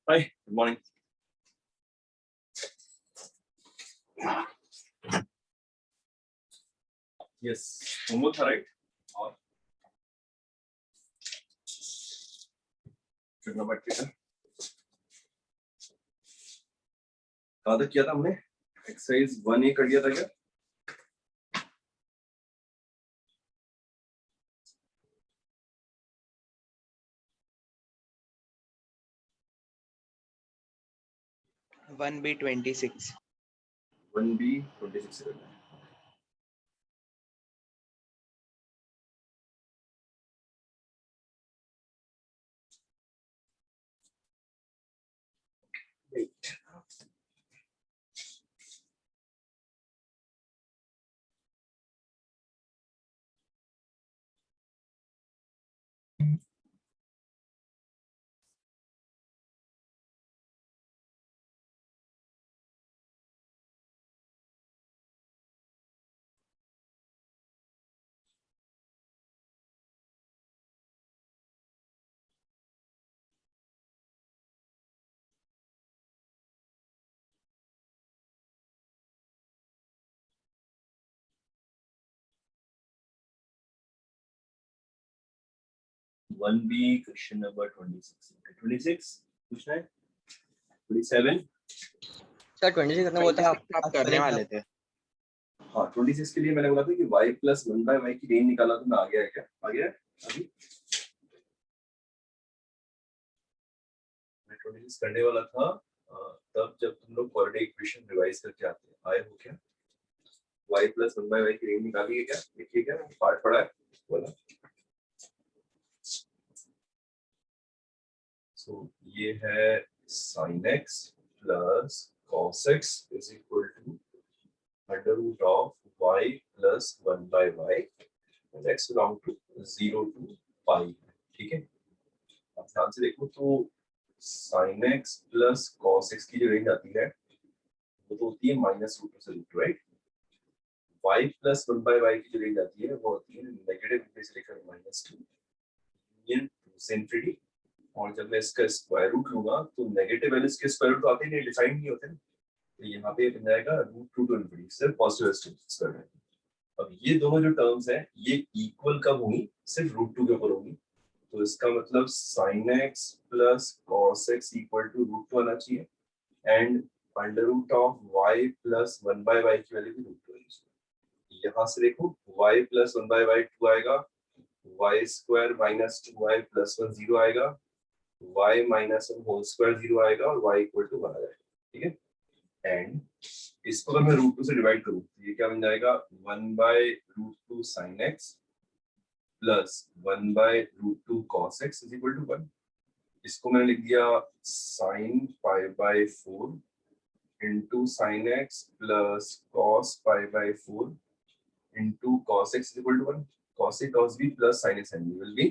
Hi, good morning. Yes, homework था right? और trigonometry का कहाँ तक किया था हमने? एक्सरसाइज 1A कर लिया था क्या? वन बी 26 1B 26 से करना है. Wait. One B question number 26. Okay, 26 पूछना है. 27. सर 26 करना वो था आप करने वाले थे. हाँ 26 के लिए मैंने बोला था कि y plus 1/y की रेंज निकाला तो मैं आ गया है क्या? आ गया है अभी? मैं 26 करने वाला था तब जब तुम लोग क्वाड्रेटिक इक्वेशन रिवाइज करके आते हैं. आए हो क्या? y plus 1/y की रेंज निकाली है क्या? देखिए क्या पार्ट पड़ा है बोला. So ये है sin x plus cos x is equal to under root of y plus 1/y and x belong to 0 to pi. ठीक है. अब ध्यान से देखो तो sin x plus cos x की जो रेंज आती है वो तो होती है -√2 से √2, राइट. y plus 1/y की जो रेंज आती है वो होती है नेगेटिव से लेकर -2 यूनियन 2 से इंफिनिटी. और जब मैं इसका स्क्वायर रूट लूंगा तो नेगेटिव वैल्यूज के स्क्वायर रूट आते हैं, डिफाइंड नहीं होते. तो यहाँ पे बन जाएगा √2 टू इंफिनिटी सिर्फ पॉजिटिव स्क्वायर है. अब ये दोनों जो टर्म्स हैं ये इक्वल कब होंगी? सिर्फ √2 के ऊपर होंगी. तो इसका मतलब sin x plus cos x equal to √2 आना चाहिए and under root of y plus 1/y की वैल्यू भी √2 आनी चाहिए. यहाँ से देखो y plus 1/y 2 आएगा, y square minus 2y plus 1 0 आएगा, y माइनस 1 होल स्क्वायर 0 आएगा और y इक्वल टू 1 आ जाएगा. ठीक है. एंड इसको अगर मैं √2 से डिवाइड करूं तो ये क्या बन जाएगा? 1/√2 sin x plus 1/√2 cos x is equal to 1. इसको मैंने लिख दिया sin π/4 into sin x plus cos π/4 into cos x is equal to 1. cos a cos b plus sin a sin b will be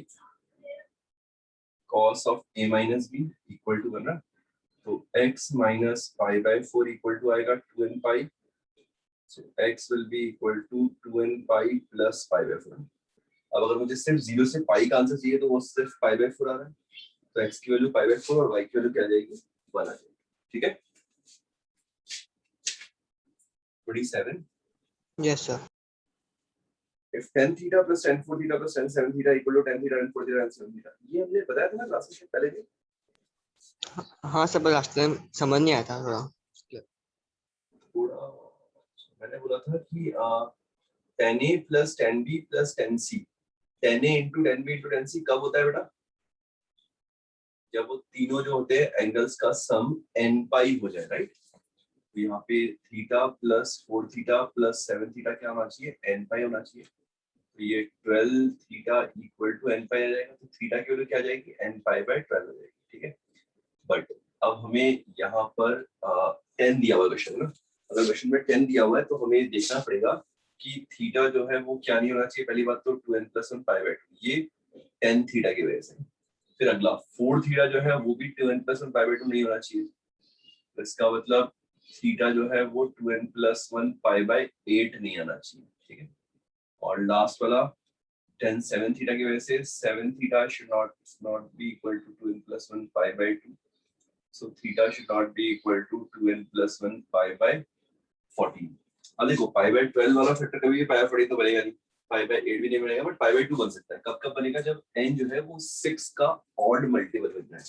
cos of a minus b equal to 1 ना. तो x minus π/4 equal to आएगा 2n pi. So x will be equal to 2n pi plus π/4. अब अगर मुझे सिर्फ 0 से पाई का answer चाहिए तो वो सिर्फ π/4 आ रहा है. तो x की वैल्यू π/4 और y की वैल्यू क्या आ जाएगी? 1 आ जाएगी. ठीक है. 27. Yes sir. If tan theta plus tan 4 theta plus tan 7 theta equal to tan theta tan 4 theta tan 7 theta, ये हमने बताया था ना क्लास में पहले भी. हाँ सर, लास्ट टाइम समझ नहीं आया था थोड़ा मैंने बोला था कि tan a plus tan b plus tan c, tan a into tan b into tan c कब होता है बेटा? जब वो तीनों जो होते हैं एंगल्स का सम n पाई हो जाए, राइट. तो यहाँ पे theta plus 4 theta plus 7 theta क्या होना चाहिए? n पाई होना चाहिए. तो ये 12 थीटा इक्वल टू n पाई आ जाएगा. तो थीटा की वैल्यू क्या आ जाएगी? n पाई बाय 12 हो जाएगी. ठीक है. बट अब हमें यहाँ पर 10 दिया हुआ क्वेश्चन ना. अगर क्वेश्चन में 10 दिया हुआ है तो हमें देखना पड़ेगा कि थीटा जो है वो क्या नहीं होना चाहिए. पहली बात तो 2n plus 1 पाई बाय 2 ये 10 थीटा की वजह से. फिर अगला 4 थीटा जो है वो भी 2n plus 1 पाई बाय 2 नहीं होना चाहिए. तो इसका मतलब थीटा जो है वो 2n plus 1 पाई बाय 8 नहीं आना चाहिए. ठीक है. और लास्ट वाला tan 7 थीटा की वजह से 7 theta should not be equal to 2n plus 1 pi by 2. So theta should not be equal to 2n plus 1 pi by 14. अब देखो pi by 12 वाला फैक्टर कभी भी pi by 14 तो बनेगा नहीं, pi by 8 भी नहीं बनेगा, बट pi by 2 बन सकता है. कब कब बनेगा? जब n जो है वो 6 का ऑड मल्टीपल बन जाए.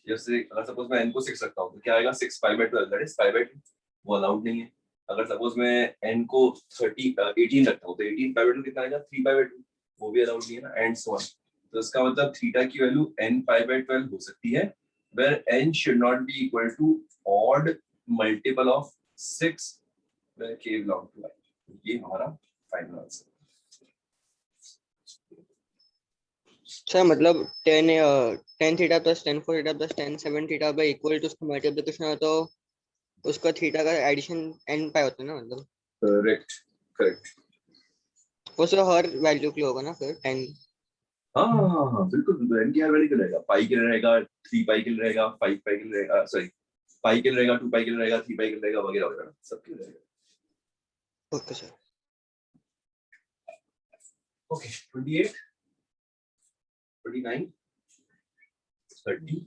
जैसे अगर सपोज मैं n को 6 रखता हूँ तो क्या आएगा? 6 pi by 12 that is pi by 2. वो अलाउड नहीं है. अगर सपोज मैं n को 18 रखता हूँ तो 18 pi by 2 कितना आएगा? 3 pi by 2. वो भी अलाउड नहीं है ना, एंड सो ऑन. तो इसका मतलब थीटा की वैल्यू n pi by 12 हो सकती है, where n should not be equal to odd multiple of 6 where k belong to I. ये हमारा फाइनल आंसर. सर मतलब tan theta plus tan four theta plus tan seven theta by equal to उसका multiplication हो तो उसका theta का addition n पाई होता है ना, मतलब करेक्ट करेक्ट. वो सर हर वैल्यू के लिए होगा ना फिर tan. हाँ बिल्कुल बिल्कुल. n की हर वैल्यू के लिए रहेगा. पाई के लिए रहेगा, 3 पाई के लिए रहेगा, 5 पाई के लिए रहेगा, सॉरी पाई के लिए रहेगा, 2 पाई के लिए रहेगा, 3 पाई के लिए रहेगा, वगैरह वगैरह सबके लिए रहेगा. Okay sir. Okay 28 29 30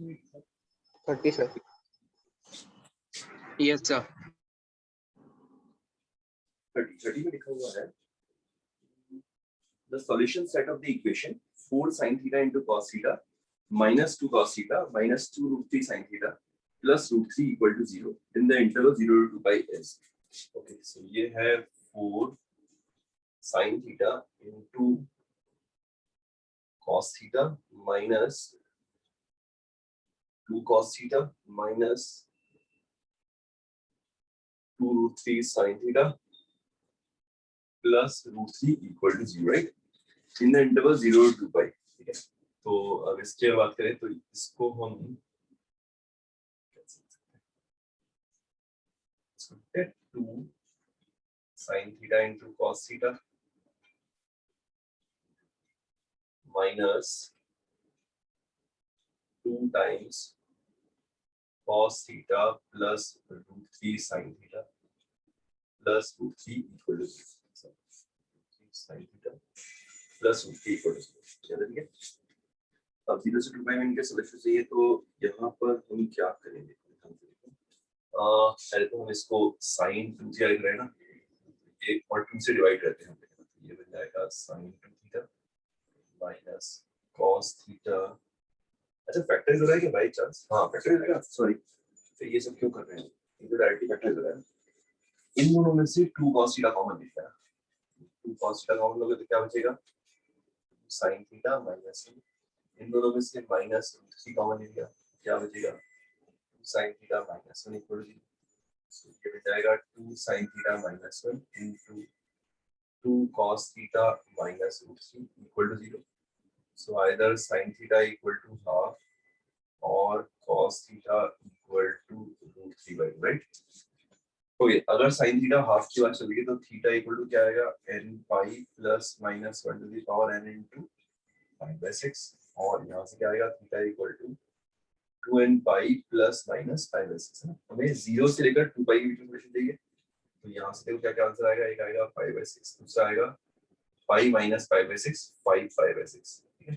30 sir. Yes sir. 30 में लिखा हुआ है the solution set of the equation 4 sin theta into cos theta minus 2 cos theta minus 2 root 3 sin theta plus root 3 equal to 0 in the interval 0 to 2 pi is. Okay, so ये है 4 sin theta into cos theta minus 2 cos theta minus 2 root 3 sin theta plus root 3 equal to 0, right? In the interval 0 to 2 pi. ठीक है. तो अब इसके बात करें तो इसको हम 2 sin theta into cos theta minus 2 times cos theta plus root 3 sin theta plus root 3 equal to 0. Sin theta plus root 3 equal to 0. चलो ठीक है. अब 0 से 2 pi में इनके सॉल्यूशन चाहिए तो यहाँ पर हम क्या करेंगे? पहले तो हम इसको sin 2 थीटा लिख रहे हैं ना, ये और 2 से डिवाइड करते हैं. ये बन जाएगा sin 2 theta minus cos theta. अच्छा फैक्टराइज हो रहा है क्या बाय चांस? हाँ फैक्टराइज हो रहा है. सॉरी, तो ये सब क्यों कर रहे हैं? ये तो डायरेक्टली फैक्टराइज हो रहा है. इन दोनों में से 2 cos थीटा कॉमन लिखा है. 2 cos थीटा कॉमन लोगे तो क्या बचेगा? sin थीटा माइनस, इन दोनों में से माइनस 3 कॉमन ले लिया, क्या बचेगा? sin theta minus 1 equal to 0. So ये बन जाएगा 2 sin theta minus 1 into 2 cos theta minus root 3 equal to 0. So either sin theta equal to half और cos theta equal to root 3 by 2, right? Okay, अगर sin theta half की बात चल रही है तो थीटा इक्वल टू क्या आएगा? n pi plus minus 1 to the power n into pi by 6. और यहाँ से क्या आएगा? Theta equal to 2n pi plus minus pi by 6 है ना. हमें 0 से लेकर 2 पाई के बीच में सॉल्यूशन चाहिए. तो यहाँ से देखो क्या क्या आंसर आएगा. एक आएगा पाई बाय 6, दूसरा आएगा pi minus pi by 6, 5 pi by 6. ठीक है.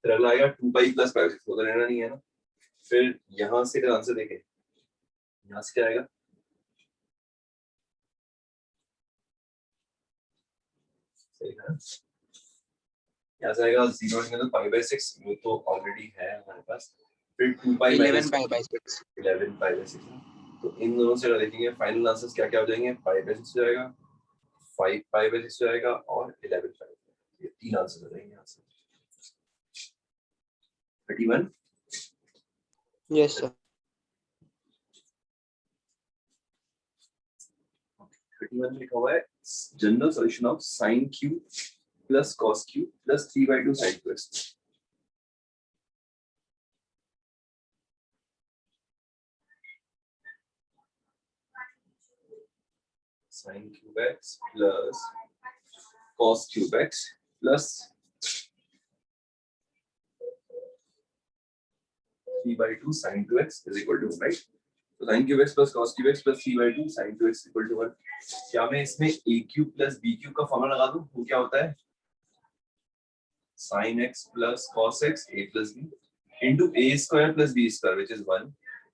फिर अगला आएगा 2 पाई प्लस पाई बाय 6, तो लेना नहीं है ना. फिर यहाँ से अगर आंसर देखें, यहाँ से क्या आएगा? सही है. यहाँ से आएगा 0 निकल पाई बाय 6, वो तो ऑलरेडी है हमारे पास. फिर 2 पाई 11 pi by 6. 11 pi by 6. तो इन दोनों से अगर देखेंगे फाइनल आंसर्स क्या क्या हो जाएंगे? पाई बाय 6 हो जाएगा, 5 पाई बाय 6 हो जाएगा और 11 पाई. ये तीन आंसर हो जाएंगे यहाँ से. 31. Yes sir. 31 में लिखा हुआ है general solution of sin cube plus cos cube plus 3/2 sin cube. sin cube x plus cos cube x plus 3/2 sin 2x is equal to 1, right? तो sin cube x plus cos cube x plus 3/2 sin 2x equal to 1. क्या मैं इसमें a cube plus b cube का formula लगा दूं? वो क्या होता है? sin x plus cos x a plus b into a square plus b square which is 1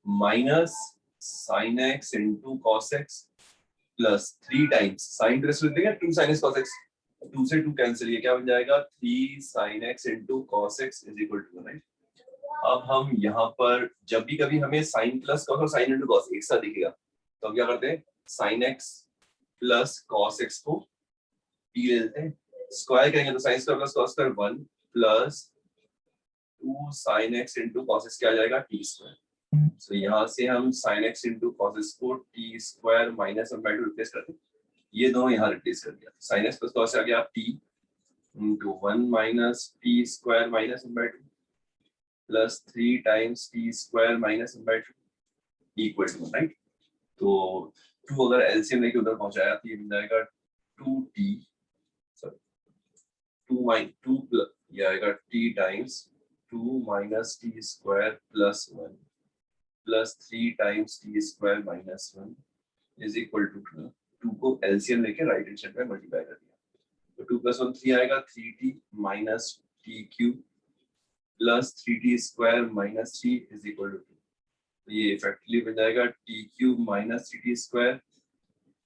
minus sign x into cos x plus 3 times sign to लिख देंगे 2 sine x cos x, 2 से 2 cancel, ये क्या बन जाएगा 3 sine x into cos x is equal to 1। अब हम यहाँ पर जब भी कभी हमें साइन प्लस कॉस और साइन इंटू कॉस एक साथ दिखेगा तो हम क्या करते हैं, sine x plus cos x को टी ले लेते हैं, स्क्वायर करेंगे तो sine square plus cos square 1 प्लस 2 sine x into cos x क्या आ जाएगा टी स्क्वायर। तो यहाँ से हम sine x into cos x को टी स्क्वायर माइनस 1/2 रिप्लेस करते हैं, ये दोनों यहाँ रिप्लेस कर दिया, साइन एक्स प्लस कॉस आ गया T into 1 minus T square minus 1/2 plus 3 times T square minus 1/2 equal to 1, right. तो 2 अगर एलसीएम लेके उधर पहुंचाया तो ये मिल जाएगा 2t, सॉरी 2 प्लस ये आएगा t times 2 minus T square plus 1 plus 3 times T square minus 1 is equal to 2 को एलसीएम लेके राइट हैंड साइड में मल्टीप्लाई कर दिया, तो 2 + 1 3 आएगा, 3t minus T cube plus 3t square minus 3 is equal to 2। तो ये इफेक्टिवली बन जाएगा T cube minus 3t square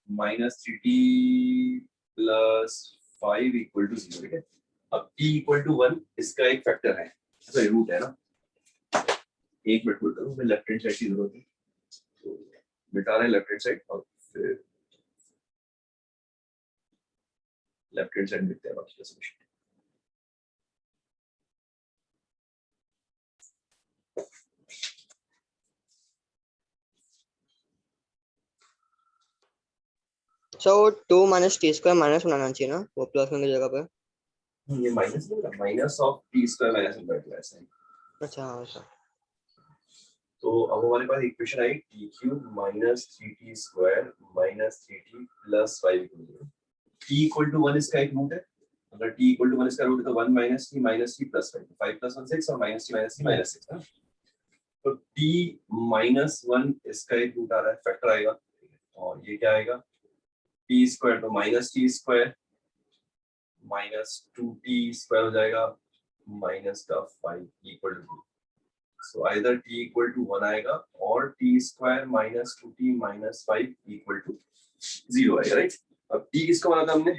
minus 3t plus 5 equal to 0, ठीक है। अब t इक्वल टू 1 इसका एक फैक्टर है, सॉरी रूट है ना, एक मिनट होल्ड करो, मैं लेफ्ट हैंड साइड की जरूरत है तो मिटा रहे लेफ्ट हैंड साइड और फिर लेफ्ट हैंड साइड लिखते हैं बाकी का सॉल्यूशन। सो 2 माइनस टी स्क्वायर माइनस बनाना चाहिए ना, वो प्लस की जगह पे। ये माइनस नहीं होगा, minus of T square minus 1/2 ऐसा है। अच्छा हाँ ऐसा। तो अब हमारे पास इक्वेशन आई T cube minus 3t square minus 3t plus 5 equal to t equal to 1 इसका एक रूट है, अगर t इक्वल टू 1 इसका रूट है तो 1 माइनस t प्लस 5, 5 + 1 6 और माइनस t माइनस 6 ना, तो t माइनस 1 इसका एक रूट आ रहा है, फैक्टर आएगा, और ये क्या आएगा t स्क्वायर तो minus t square minus 2t square हो जाएगा माइनस का 5 equal to, so either t equal to 1 आएगा और t square minus 2t minus 5 equal to 0 आएगा, राइट। अब t किसको माना था हमने,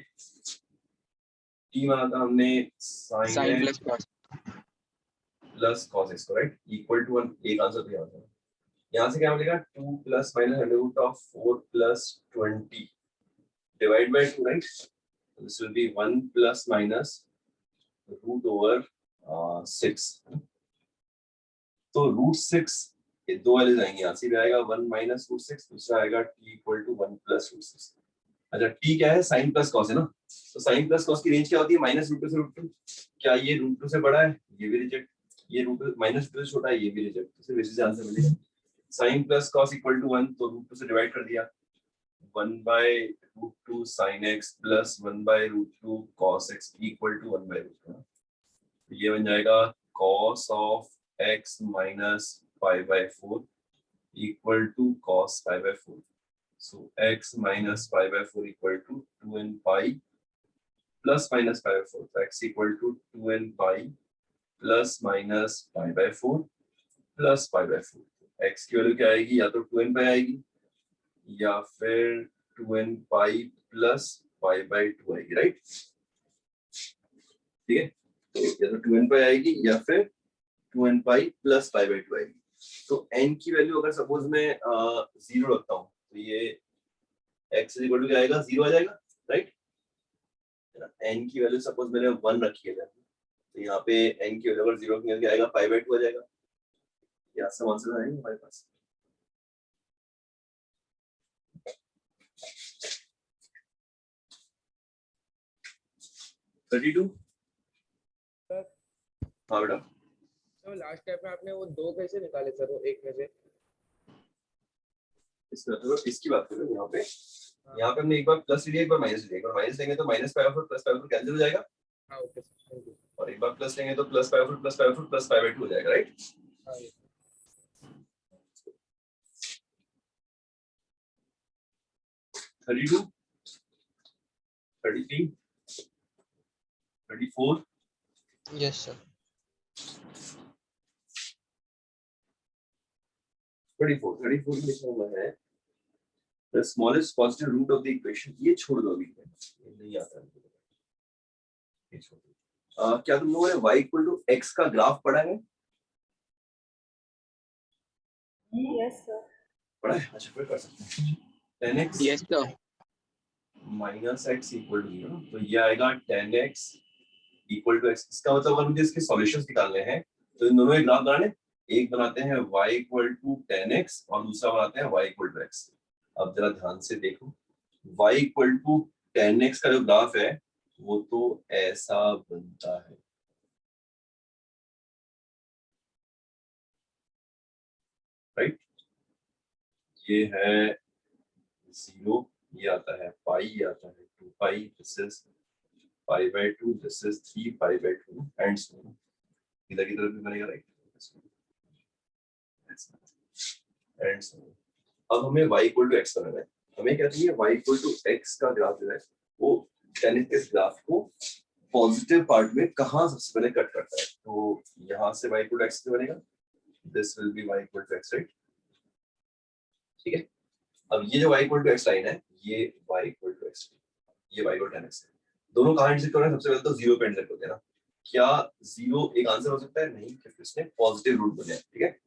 t माना था हमने sine plus cos plus cos x को, राइट, इक्वल टू 1, एक आंसर तो यहाँ यहाँ से क्या मिलेगा 2 plus minus under root of 4 plus 20 divide by 2, right, this will be 1 plus minus root over 6, तो √6 ये दो वाले जाएंगे, यहाँ से भी आएगा 1 माइनस √6, दूसरा आएगा t इक्वल टू 1 प्लस √6। अच्छा t क्या है, साइन प्लस कॉस है ना, तो साइन प्लस कॉस की रेंज क्या होती है माइनस √2 से √2, क्या ये √2 से बड़ा है, ये भी रिजेक्ट, ये √2 माइनस √2 से छोटा है, ये भी रिजेक्ट, तो सिर्फ इसी से आंसर मिलेगा। Sine plus cos equal to 1 तो √2 से डिवाइड कर दिया, 1/√2 sin x plus 1/√2 cos x equal to 1/√2, ये बन जाएगा cos of x minus π/4 equal to cos π/4, so x minus π/4 equal to 2n pi plus minus π/4, so x equal to 2n pi plus minus π/4 plus π/4, x की value क्या आएगी, या तो 2n pi आएगी या फिर 2n pi plus π/2 आएगी, right, ठीक है, तो या तो 2n pi आएगी या फिर 2n pi plus π/2 आएगी। तो n की वैल्यू अगर सपोज मैं 0 रखता हूँ तो ये x इज इक्वल टू क्या आएगा, 0 आ जाएगा, राइट, n की वैल्यू सपोज मैंने 1 रखी है तो यहाँ पे n की वैल्यू अगर 0 की आएगा π/2 आ जाएगा, यहाँ से आंसर आएंगे हमारे पास। सर हाँ बेटा, तो लास्ट टाइम में आपने वो 2 कैसे निकाले सर, वो एक में से? इसकी बात करो, यहाँ पे हमने एक बार प्लस लिया एक बार माइनस लिया, एक बार माइनस लेंगे तो माइनस π/4 प्लस π/4 कैंसिल हो जाएगा, हाँ ओके सर, थैंक यू। और एक बार प्लस लेंगे तो प्लस π/4 प्लस π/4 प्लस π/2 हो जाएगा, राइट। हाँ 32 33 34 यस सर। 34 में लिखा हुआ है the smallest positive root of the equation. ये छोड़ दो अभी, ये नहीं आता है, ये छोड़ दो। क्या तुम लोगों ने y इक्वल टू x का ग्राफ पढ़ा है? Yes sir. पढ़ा है? अच्छा फिर कर सकते हैं। 10x yes sir. Minus x equal to 0, तो ये आएगा 10x इक्वल टू x। इसका मतलब अगर मुझे इसके सॉल्यूशंस निकालने हैं तो इन दोनों के ग्राफ बनाने, एक बनाते हैं y इक्वल टू 10x और दूसरा बनाते हैं y इक्वल टू x। अब जरा ध्यान से देखो, y इक्वल टू 10x का जो ग्राफ है वो तो ऐसा बनता है, राइट? ये है 0, ये आता है पाई, ये आता है 2 pi, this is pi by 2, this is 3 pi by 2 and so on. इधर की तरफ भी बनेगा, राइट? And so on. अब हमें y इक्वल टू x बनाना है। हमें क्या चाहिए? y इक्वल टू x का ग्राफ जो है वो 10x के ग्राफ को पॉजिटिव पार्ट में कहाँ सबसे पहले कट करता है, तो यहाँ से y इक्वल टू x बनेगा, this will be y equal to x, right? ठीक है, अब ये जो y equal to x line है, ये y इक्वल टू x, ये y इक्वल टू 10x है। दोनों कहाँ इंटरसेक्ट कर रहे हैं? सबसे पहले तो 0 पे इंटरसेक्ट होते हैं ना। क्या 0 एक आंसर हो सकता है? नहीं, क्योंकि इसने पॉजिटिव रूट बनाया, ठीक है।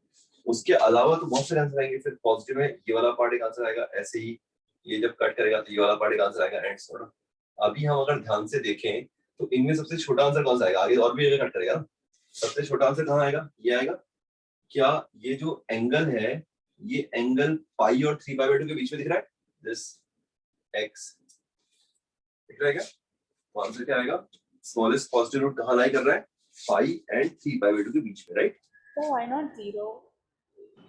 उसके अलावा तो बहुत सारे आंसर आएंगे। फिर पॉजिटिव में ये वाला पार्ट एक आंसर आएगा, ऐसे ही ये जब कट करेगा तो ये वाला पार्ट एक आंसर आएगा, एंड सो ऑन। अभी हम अगर ध्यान से देखें तो इनमें सबसे छोटा आंसर कौन सा आएगा? आगे और भी जगह कट करेगा ना, सबसे छोटा आंसर कहाँ आएगा? ये आएगा। क्या ये जो एंगल है, ये एंगल पाई और 3 पाई बाय 2 के बीच में दिख रहा है, दिस x दिख रहा है क्या? तो आंसर क्या आएगा? स्मॉलेस्ट पॉजिटिव रूट कहाँ लाई कर रहा है? पाई एंड 3 पाई बाय 2 के बीच में, right? So why not 0?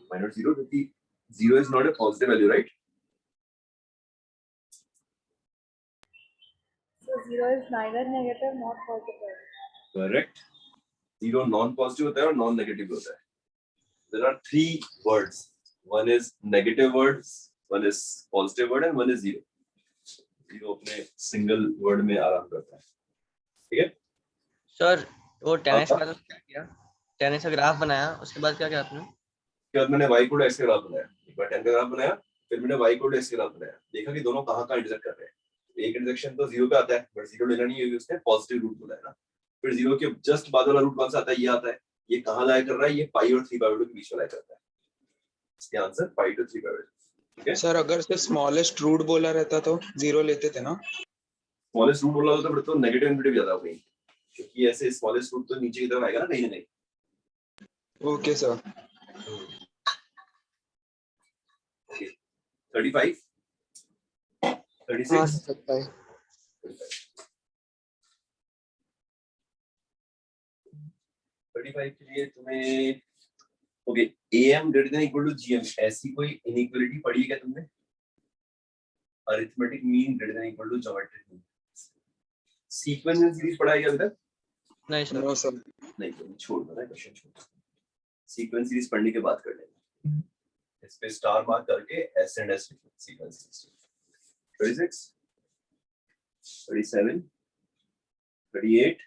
Why not 0? क्योंकि 0 is not a positive value, right? So 0 is neither negative nor positive. Correct. 0 non-positive होता है और non-negative होता है. There are 3 words. One is negative words, one is positive word, and one is 0. 0 अपने single word में आराम करता है. ठीक है? सर वो 10x का तो क्या किया? 10x का ग्राफ बनाया, उसके बाद क्या किया आपने? उसके बाद मैंने y को x का ग्राफ बनाया, एक बार 10 का ग्राफ बनाया, फिर मैंने y को x का ग्राफ बनाया, देखा कि दोनों कहाँ इंटरसेक्ट कर रहे हैं। एक इंटरसेक्शन तो 0 पे आता है, बट 0 लेना नहीं है, उसने पॉजिटिव रूट बोला है ना। फिर 0 के जस्ट बाद वाला रूट कौन सा आता है? ये आता है। ये कहाँ लाया कर रहा है? ये पाई और 3 पाई के बीच में लाया करता है। इसके आंसर पाई टू 3 पाई। ठीक है सर, अगर से स्मॉलेस्ट रूट बोला रहता तो 0 लेते थे ना? स्मॉलेस्ट रूट बोला होता फिर तो नेगेटिव इनफिनिटी ज्यादा हो गई, क्योंकि ऐसे स्मॉलेस्ट रूट तो नीचे की तरफ आएगा ना, कहीं ना कहीं। Okay sir. 35 हाँ 36 सकता है। 35 के लिए तुम्हें okay, am greater than equal to gm, ऐसी कोई इनइक्वालिटी पढ़ी है क्या तुमने? Arithmetic mean greater than equal to geometric mean. Sequence and series पढ़ा है क्या अभी तक? नहीं सर। No sir. नहीं, तो छोड़ दो ना, क्वेश्चन छोड़ दो। सीक्वेंस सीरीज पढ़ने के बाद कर लेंगे। इस पे स्टार मार्क करके S and S sequence series. 36 37 38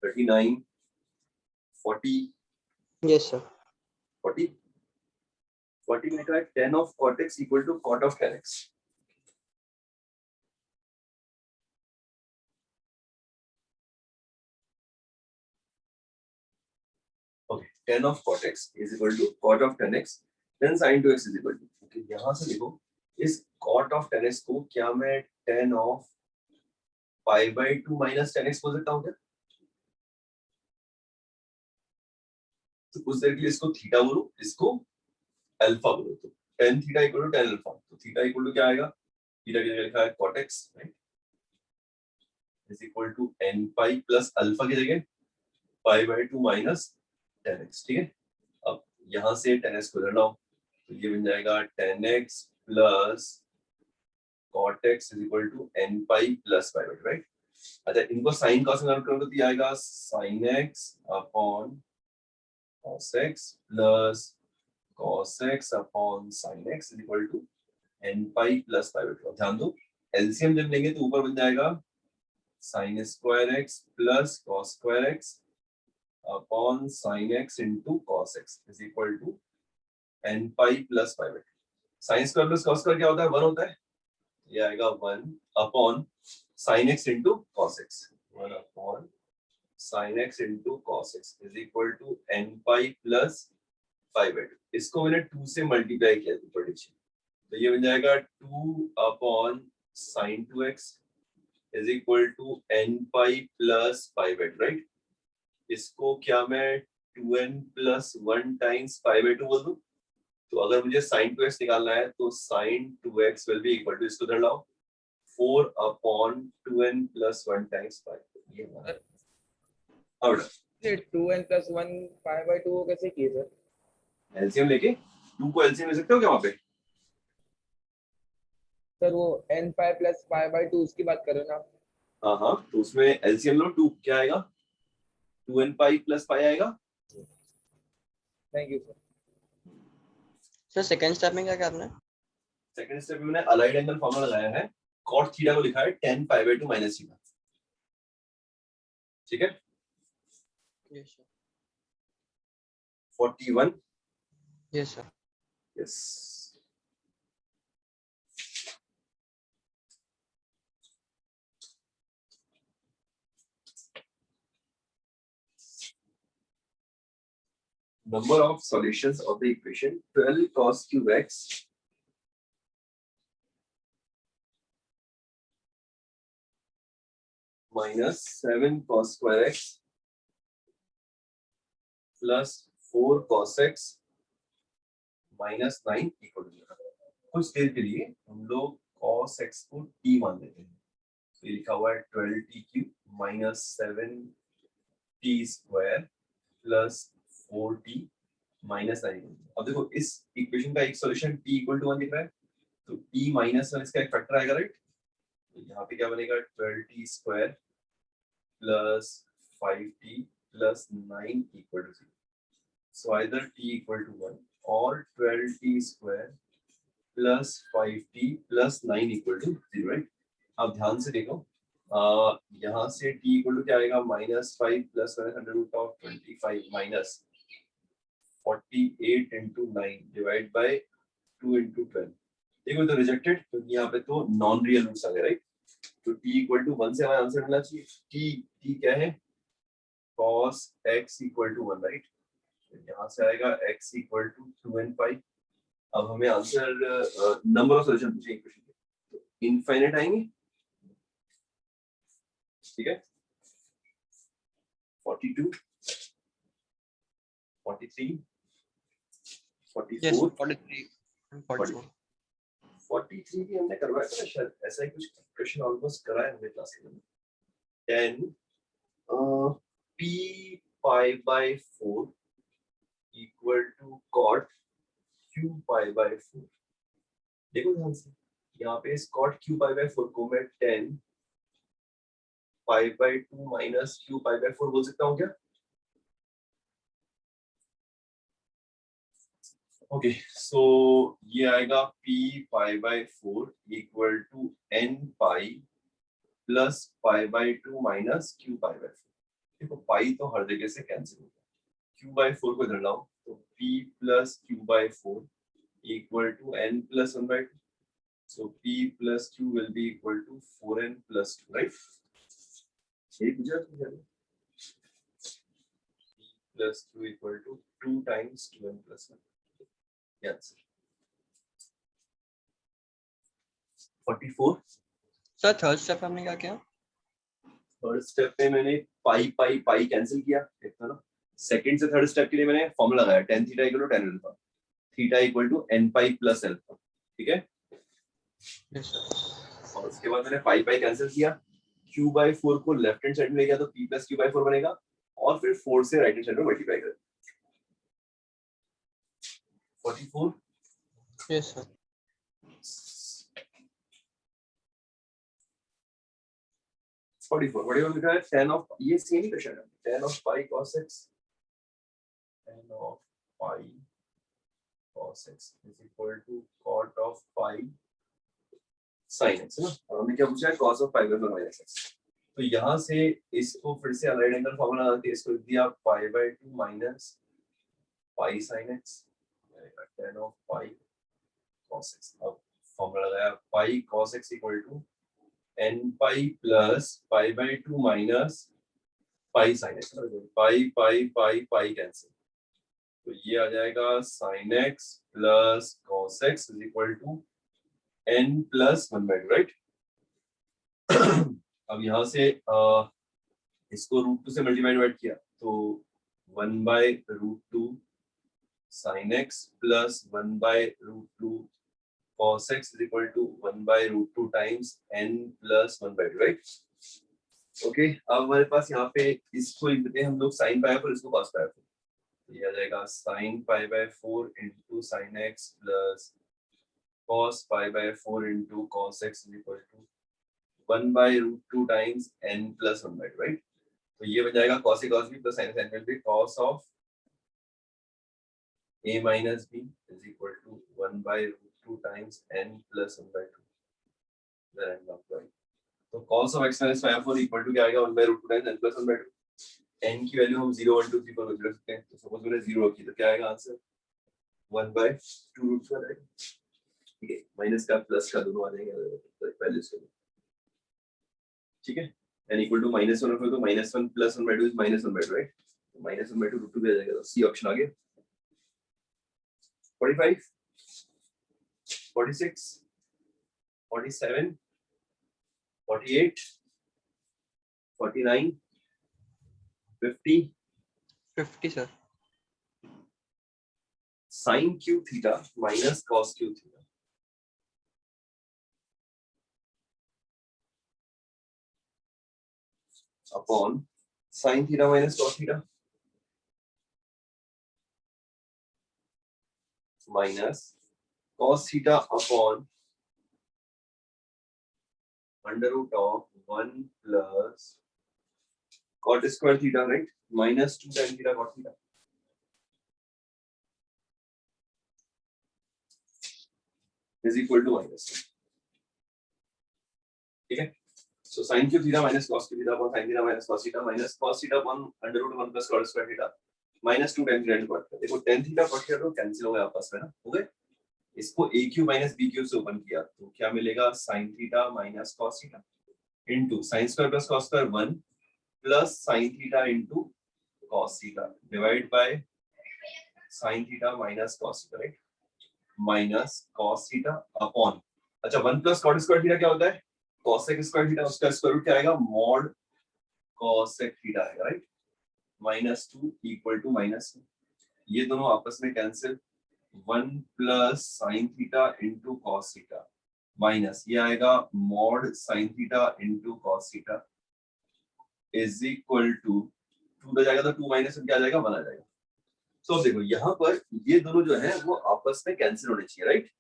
39 40 yes sir. 40 में लिखा है 10 of cot x equal to cot of 10x. Okay, 10 of cot x is equal to cot of 10x, then sin 2x is equal to. Okay, यहाँ से देखो, इस cot of 10x को क्या मैं 10 of pi by 2 minus 10x बोल सकता हूँ क्या? तो कुछ देर के लिए इसको थीटा बोलो, इसको अल्फा बोलो, तो tan theta equal to tan alpha, तो थीटा इक्वल टू क्या आएगा? थीटा की जगह लिखा है cot x, right, is equal to n pi plus alpha की जगह पाई बाय 2 माइनस 10x। ठीक है, अब यहाँ से 10x को इधर लाओ, तो ये बन जाएगा 10x plus cot x is equal to n pi plus pi by 2, right. अच्छा, इनको साइन का कन्वर्ट करोगे तो ये आएगा sin x upon cos x plus cos x upon sin x is equal to n pi plus pi by 2। ध्यान दो, LCM जब लेंगे तो ऊपर बन जाएगा sin square x plus cos square x upon sin x into cos x is equal to n pi plus pi by sine square plus cos square क्या होता है 1 होता है ये आएगा 1 upon sin x into cos x 1 upon sin x into cos x is equal to n pi plus pi by 2 इसको मैंने 2 से मल्टीप्लाई किया ऊपर नीचे तो ये बन जाएगा 2 upon sin 2x is equal to n pi plus pi by 2 right इसको क्या मैं 2n plus 1 times pi by 2 बोल दूं तो अगर मुझे sin 2x निकालना है तो sin 2x will be equal to इसको धर लाओ 4 upon 2n plus 1 times पाई ये हमारा अब ये 2n plus 1 पाई बाय 2 कैसे किए सर एलसीएम लेके 2 को एलसीएम ले सकते हो क्या वहां पे सर वो n pi plus pi by 2 उसकी बात कर रहे हो ना हाँ हाँ तो उसमें एलसीएम लो 2 क्या आएगा 2n पाई प्लस पाई आएगा thank you sir sir second step में क्या किया आपने? सेकंड स्टेप में मैंने अलाइड एंगल फॉर्मूला लगाया है cot थीटा को लिखा है tan pi by 2 minus theta ठीक है yes sir 41 yes sir yes number of solutions of the equation 12 cos cube x minus 7 cos square x plus 4 cos x minus 9 equal to 0 कुछ देर के लिए हम लोग cos x को t मान लेते हैं तो ये लिखा हुआ है 12t cube minus 7t square plus 4t minus 9 अब देखो इस इक्वेशन का एक सॉल्यूशन t equal to 1 दिख रहा है तो t minus 1 इसका एक फैक्टर आएगा राइट तो यहाँ पे क्या बनेगा 12t square plus 5t plus 9 equal to 0 so either t equal to 1 or 12t square plus 5t plus 9 equal to 0 right अब ध्यान से देखो यहाँ से t equal to क्या आएगा -5 plus 100√25 minus 48 into 9 divide by 2 into 12 देखो तो रिजेक्टेड क्योंकि यहाँ पे तो नॉन रियल रूट्स आ गए राइट तो t equal to 1 से हमारा आंसर मिलना चाहिए t क्या है cos x equal to 1 right यहाँ से आएगा x equal to 2n pi अब हमें आंसर नंबर ऑफ सॉल्यूशन पूछे इक्वेशन के तो इनफाइनाइट आएंगे ठीक है 42 43 यस 44 43 44 43 भी हमने करवाया था शायद ऐसा ही कुछ क्वेश्चन ऑलमोस्ट कराया हमने क्लास में 10 p pi by 4 equal to cot q pi by 4 देखो ध्यान से यहाँ पे इस cot q pi by 4 को मैं 10 pi by 2 minus q pi by 4 बोल सकता हूँ क्या ओके सो ये आएगा p pi by 4 equal to n pi plus pi by 2 minus q pi by 4 देखो pi तो हर जगह से कैंसिल होगा q by 4 को इधर लाओ तो p plus q by 4 equal to n plus 1 by 2 so p plus q will be equal to 4n plus 2 right ये गुजरा तो जाने p plus q equal to 2 times 2n plus 1 yes 44 sir third step हमने क्या किया? Third step पे मैंने pi पाई pi cancel किया एक था ना सेकंड से थर्ड स्टेप के लिए मैंने फॉर्मूला लगाया tan theta equal to tan alpha theta equal to n pi plus alpha ठीक है यस सर और उसके बाद मैंने पाई पाई कैंसिल किया q by 4 को लेफ्ट हैंड साइड में ले गया तो p plus q by 4 बनेगा और फिर 4 से राइट हैंड साइड में मल्टीप्लाई कर 44 यस सर 44 व्हाटएवर लिखा है tan of ये सेम ही क्वेश्चन है tan of pi cos x tan of pi cos x is equal to cot of pi sin x है ना और हमने क्या पूछा है cos of pi by 4 minus x तो यहाँ से इसको फिर से अलाइड एंगल फॉर्मूला लगा के इसको लिख दिया pi by 2 minus pi sin x जाएगा tan of pi cos x। अब फॉर्मूला लगाया pi cos x equal to n pi plus pi by 2 minus pi sin x। pi cancel, तो ये आ जाएगा sin x plus cos x is equal to n plus 1/2, right. अब यहाँ से इसको √2 से मल्टीप्लाई डिवाइड किया तो 1/√2 sin x plus 1/√2 cos x is equal to 1/√2 times n plus 1/2, right. Okay, अब हमारे पास यहाँ पे इसको लिख देते हैं हम लोग sin पाई पर, इसको cos पाई पर, तो ये आ जाएगा sin pi/4 into sin x plus cos pi/4 into cos x is equal to 1/√2 times n plus 1/2, right. तो ये बन जाएगा cos a cos b plus sin a sin b cos of a minus b is equal to 1/√2 times n plus 1/2। Then n apply, तो cos of x minus pi/4 equal to क्या आएगा 1/√2 times n plus 1/2। n की value हम 0 1 2 3 4 रख सकते हैं, तो suppose मैंने 0 रखी तो क्या आएगा आंसर 1/2√4 आएगा। ठीक है, माइनस का प्लस का दोनों आ जाएंगे पहले से, ठीक है। n इक्वल टू -1 रखो तो -1 प्लस 1/2 इज -1/2, राइट। तो -1/2√2 भी आ जाएगा, तो सी ऑप्शन आ गया। 45 46 47 48 49 50 50 sir. sin q theta minus cos q theta upon sin theta minus cos theta minus cos theta upon √1 plus cot square theta, right, minus 2 tan theta cot theta is equal to minus, ठीक है। So sin cube theta minus cos cube theta upon sin theta minus cos theta upon √1 plus cot square theta minus 2 tan theta cot theta। देखो tan theta cot theta तो cancel हो गए आपस में ना, हो गए। इसको a cube minus b cube से ओपन किया तो क्या मिलेगा sin theta minus cos theta into sin square plus cos square 1 plus sin theta into cos theta divided by sin theta minus cos theta, right, minus cos theta upon, अच्छा 1 plus cot square theta क्या होता है cosec square theta, उसका square root क्या आएगा mod cosec theta आएगा, right. -2 equal to -1, ये दोनों आपस में cancel, 1 plus sin theta into cos theta minus ये आएगा mod sin theta into cos theta is equal to 2 जाएगा तो 2 माइनस क्या आ जाएगा 1 आ जाएगा। तो देखो यहाँ पर ये दोनों जो है वो आपस में कैंसिल होने चाहिए, राइट।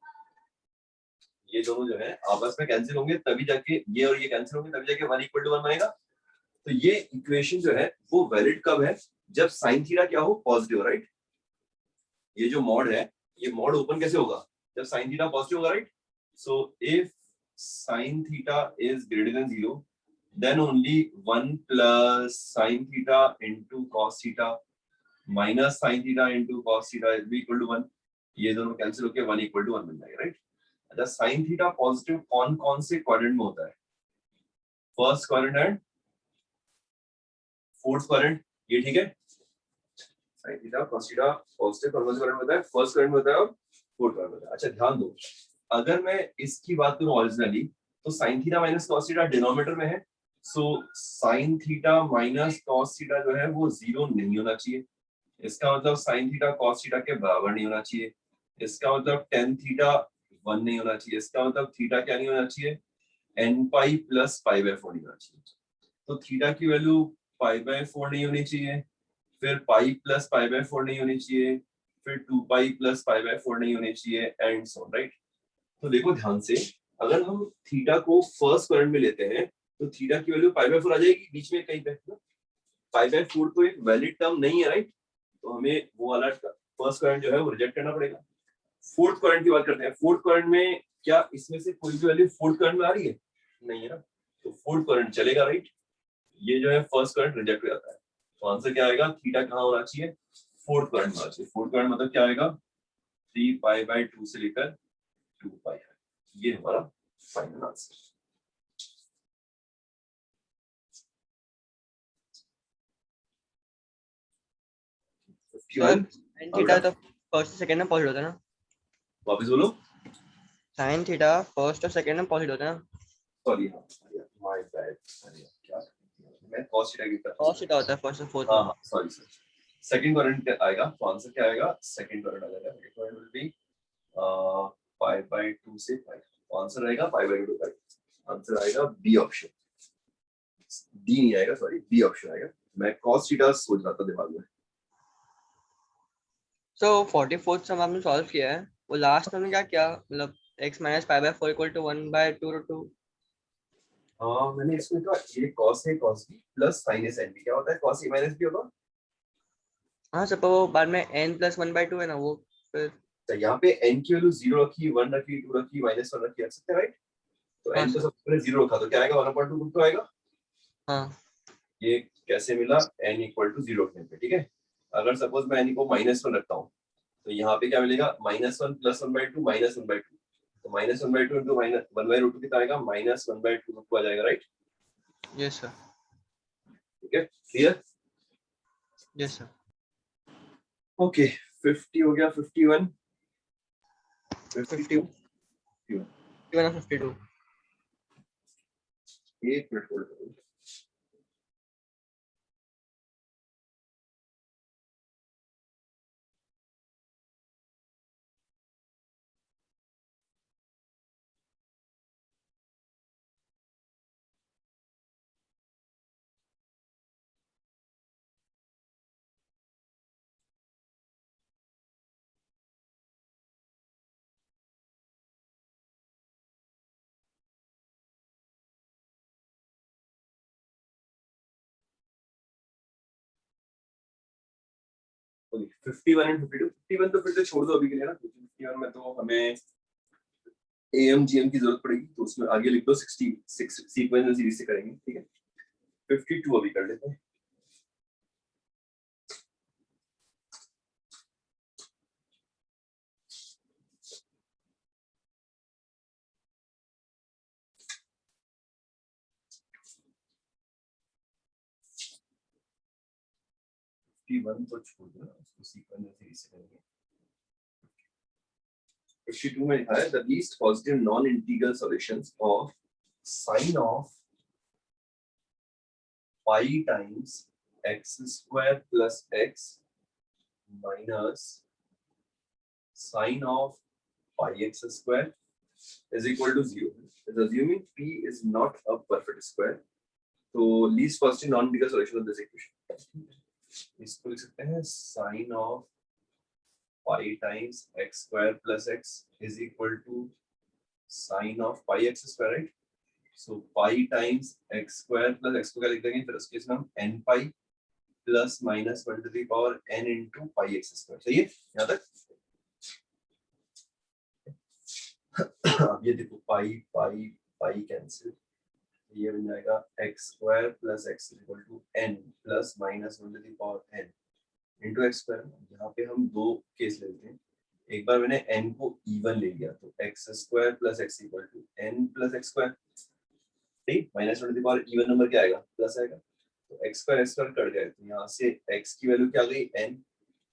ये दोनों जो है आपस में कैंसिल होंगे तभी जाके ये और ये कैंसिल होंगे तभी जाके 1 इक्वल टू 1 बनेगा। तो ये इक्वेशन जो है वो वैलिड कब है जब sin थीटा क्या हो पॉजिटिव, राइट। ये जो मॉड है ये मॉड ओपन कैसे होगा जब sin थीटा पॉजिटिव होगा, right. So if sin theta is greater than 0 then only 1 plus sin theta into cos theta minus sin theta into cos theta is equal to 1। ये दोनों कैंसिल होकर 1 इक्वल टू 1 बन जाएगा, राइट। अच्छा sin थीटा positive कौन कौन से क्वाड्रेंट में होता है, first quadrant and fourth quadrant, ये ठीक है। sin theta cos theta positive कौन से क्वाड्रेंट में होता है, फर्स्ट क्वाड्रेंट में होता है और फोर्थ क्वाड्रेंट में होता है। अच्छा ध्यान दो, अगर मैं इसकी बात करूं ओरिजिनली तो sin theta minus cos theta denominator में है, सो sin theta minus cos theta जो है वो 0 नहीं होना चाहिए। इसका मतलब sin थीटा cos थीटा के बराबर नहीं होना चाहिए। इसका मतलब tan थीटा 1 नहीं होना चाहिए। इसका मतलब थीटा क्या नहीं होना चाहिए n pi plus pi by 4 नहीं होना चाहिए। तो थीटा की वैल्यू पाई बाय 4 नहीं होनी चाहिए, फिर पाई प्लस पाई बाय 4 नहीं होनी चाहिए, फिर 2 पाई प्लस पाई बाय 4 नहीं होनी चाहिए एंड सो ऑन, राइट। तो देखो ध्यान से, अगर हम थीटा को फर्स्ट क्वाड्रेंट में लेते हैं तो थीटा की वैल्यू पाई बाय 4 आ जाएगी बीच में कहीं पे ना। पाई बाय 4 तो एक वैलिड टर्म नहीं है, राइट। तो हमें वो वाला फर्स्ट क्वाड्रेंट जो है वो रिजेक्ट करना पड़ेगा। फोर्थ क्वाड्रेंट की बात करते हैं, फोर्थ क्वाड्रेंट में क्या इसमें से कोई भी वैल्यू फोर्थ क्वाड्रेंट में आ रही है, नहीं है ना, तो फोर्थ क्वाड्रेंट चलेगा, राइट। ये जो है फर्स्ट क्वाड्रेंट रिजेक्ट हो जाता है, तो आंसर क्या आएगा थीटा कहाँ होना चाहिए फोर्थ क्वाड्रेंट में होना चाहिए। फोर्थ क्वाड्रेंट मतलब क्या आएगा 3 पाई/2 से लेकर 2 पाई है। ये हमारा final answer. Sir sin theta तो फर्स्ट सेकंड में पॉजिटिव होता है ना? वापस बोलो। sin थीटा फर्स्ट और सेकंड में पॉजिटिव होता है ना? सॉरी, हाँ माय बैड। अरे क्या मैं cos थीटा की तरफ cos थीटा होता है फर्स्ट और फोर्थ हाँ में। हाँ सॉरी सर। सेकंड क्वाड्रेंट क्या आएगा, तो आंसर क्या आएगा, सेकंड क्वाड्रेंट आ जाएगा। सेकंड क्वाड्रेंट विल बी पाई/2 से पाई, तो आंसर आएगा पाई/2 पाई। आंसर आएगा बी ऑप्शन, डी नहीं आएगा, सॉरी बी ऑप्शन आएगा। मैं cos थीटा सोच रहा था दिमाग में। सो 44th सम आपने सॉल्व किया है, वो लास्ट में क्या किया, मतलब x minus pi/4 equal to 1/2√2। मैंने इसमें कहा ये cos a cos b plus sin a sin b, क्या होता है cos a minus b होगा। हाँ सर, पर वो बाद में n plus 1/2 है ना, वो फिर तो यहाँ पे n की वैल्यू 0 रखी, 1 रखी, 2 रखी, -1 रखी, रख सकते हैं राइट। तो हाँ n को सर। सबसे पहले 0 रखा, तो क्या आएगा 1/2 आएगा। हाँ ये कैसे मिला, n इक्वल टू 0 रखने पे, ठीक है। अगर सपोज मैं n को -1 रखता हूँ, तो यहाँ पे क्या मिलेगा, -1 प्लस 1/2 -1/2, तो -1/2 इंटू -1/√2 कितना आएगा, -1/2 आ जाएगा राइट। यस सर, ठीक है, क्लियर। Yes sir. ओके 50 हो गया, 51 50 52। एक मिनट होल्ड करो। ओके 51 एंड 52, 51 तो फिर से छोड़ दो अभी के लिए ना, क्योंकि 51 में तो हमें एम जीएम की जरूरत पड़ेगी, तो उसमें आगे लिख दो 66 सीक्वेंस में सीरीज से करेंगे, ठीक है। 52 अभी कर लेते हैं। वन तो छोड़ दो, उसको सीक्वेंस में सीरीज से करेंगे। 52 में लिखा है the least positive non integral solutions of sine of pi times x square plus x minus sine of pi x square is equal to 0 is assuming p is not a perfect square, तो least positive non-integral solution of this equation इसको लिख सकते हैं sin of pi times x square plus x is equal to sin of pi x square, right? So pi times x square plus x को क्या लिख देंगे, फिर उसके इसमें हम n pi plus minus 1 to the power n into pi x square, सही है यहाँ तक। अब ये देखो पाई पाई पाई कैंसिल, ये बन जाएगा x square plus x equal to N plus minus 1 to the power n into x square. यहाँ पे हम दो केस लेते हैं, एक बार मैंने एन को इवन ले लिया, तो x square plus x equal to N plus X square, ठीक, minus 1 to the power even number क्या आएगा, प्लस आएगा, तो एक्स स्क्वायर कट गए, तो यहाँ से एक्स की वैल्यू क्या आ गई n,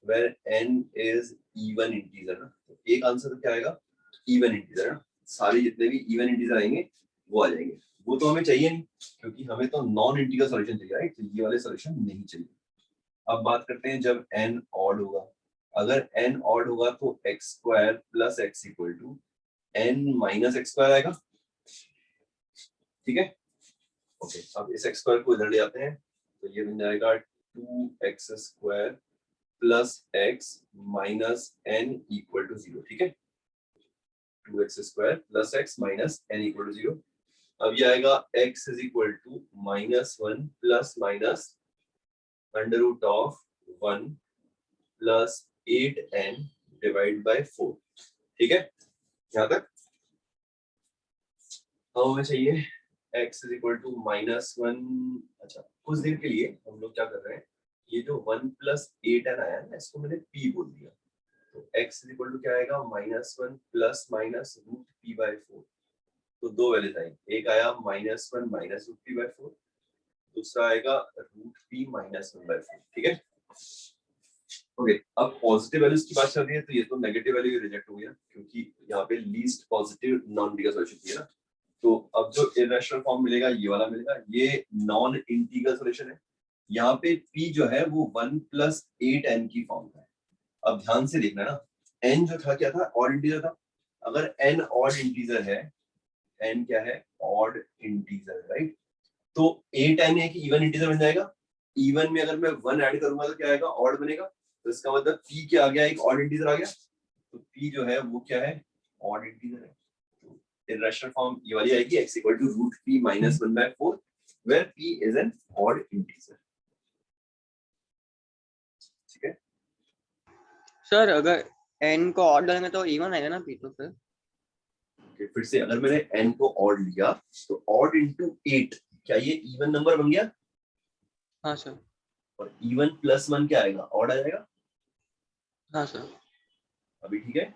where n is even integer ना, तो एक आंसर तो क्या आएगा इवन इंटीजर ना, सारे जितने भी इवन इंटीजर आएंगे वो आ जाएंगे। वो तो हमें चाहिए नहीं, क्योंकि हमें तो नॉन इंटीग्रल सॉल्यूशन चाहिए राइट, तो ये वाले सॉल्यूशन नहीं चाहिए। अब बात करते हैं जब n ऑड होगा, अगर n ऑड होगा तो x square plus x equal to n minus x square आएगा, ठीक है। ओके अब इस एक्स स्क्वायर को इधर ले आते हैं, तो ये बन जाएगा 2x square plus x minus n equal to 0, ठीक है। 2x square plus x minus n equal to 0। अब ये आएगा x is equal to -1 plus minus under root of 1 plus 8n divide by 4, ठीक है यहाँ तक। अब हमें चाहिए x इज इक्वल टू -1। अच्छा कुछ देर के लिए हम लोग क्या कर रहे हैं, ये जो 1 प्लस 8n आया है इसको मैंने p बोल दिया, तो x इज इक्वल टू क्या आएगा -1 plus minus root p by 4। तो दो वैल्यूज आएंगे, एक आया -1 माइनस रूट पी बाय 4, दूसरा आएगा रूट पी -1/4। ठीक है, ओके। अब पॉजिटिव वैल्यूज की बात चल रही है, तो ये तो नेगेटिव वैल्यू रिजेक्ट हो गया क्योंकि यहाँ पे least positive non integral solution है ना। तो अब जो इरेशनल फॉर्म मिलेगा ये वाला मिलेगा, ये नॉन इंटीग्रल सॉल्यूशन है। यहाँ पे p जो है वो 1 + 8n की फॉर्म का है। अब ध्यान से देखना ना, n जो था क्या था, ऑड इंटीजर था। अगर n ऑड इंटीजर है, n क्या है, ऑड इंटीजर, राइट। तो 8n एक इवन इंटीजर बन जाएगा। इवन में अगर मैं 1 ऐड करूंगा तो क्या आएगा, ऑड बनेगा। तो इसका मतलब p क्या आ गया, एक ऑड इंटीजर आ गया। तो p जो है वो क्या है, ऑड इंटीजर है। तो इरेशनल फॉर्म ये वाली आएगी, x = √p - 1/4 where p is an odd integer। ठीक है सर अगर n को ऑड डालेंगे तो इवन आएगा ना p तो फिर। okay, फिर से अगर मैंने n को ऑड लिया तो ऑड इंटू 8, क्या ये इवन नंबर बन गया? हाँ सर। और इवन प्लस 1 क्या आएगा, ऑड आ जाएगा। हाँ सर। अभी ठीक है।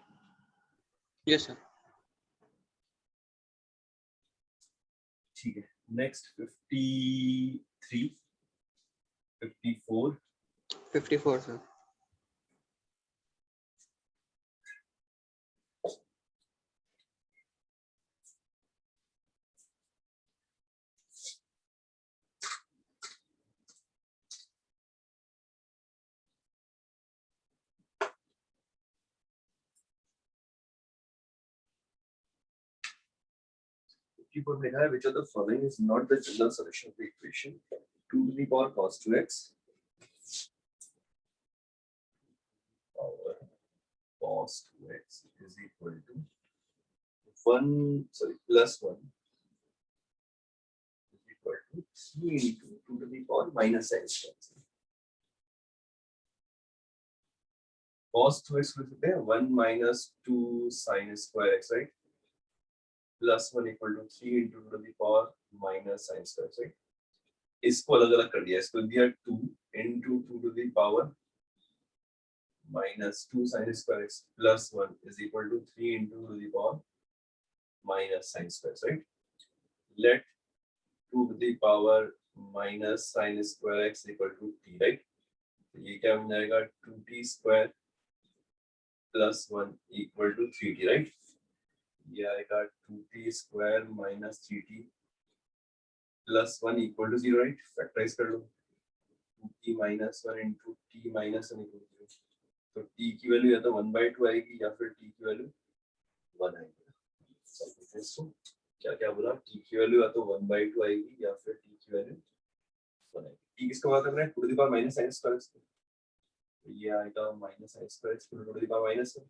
Yes sir. ठीक है, नेक्स्ट 53, 54, 54 सर। पर लिखा है which of the following is not the general solution of the equation 2 to the power cos 2x power cos 2x is equal to 1 plus 1 is equal to 3 into 2 to the power minus sin square। cos 2x को लिखते हैं 1 minus 2 sin square x, right, plus 1 equal to 3 into 2 to the power minus sin square, right। इसको अलग अलग कर दिया, इसको दिया 2 into 2 to the power minus 2 sin square x plus 1 is equal to 3 into 2 to the power minus sin square, right। Let 2 to the power minus sin square x equal to t, right। तो ये क्या बन जाएगा 2t square plus 1 equal to 3t, right। ये आएगा 2t square minus 3t plus 1 equal to 0, right। Factorise कर लो, 2t minus 1 into t minus 1 equal to 0। तो t की वैल्यू या तो 1/2 आएगी या फिर t की वैल्यू 1 आएगी। इसको क्या क्या बोला, t की वैल्यू या तो 1/2 आएगी या फिर t की वैल्यू 1 आएगी। t किसको बात कर रहे हैं, 2 to the power minus sin square x। तो ये आएगा minus sin square x 2 to the power minus 1।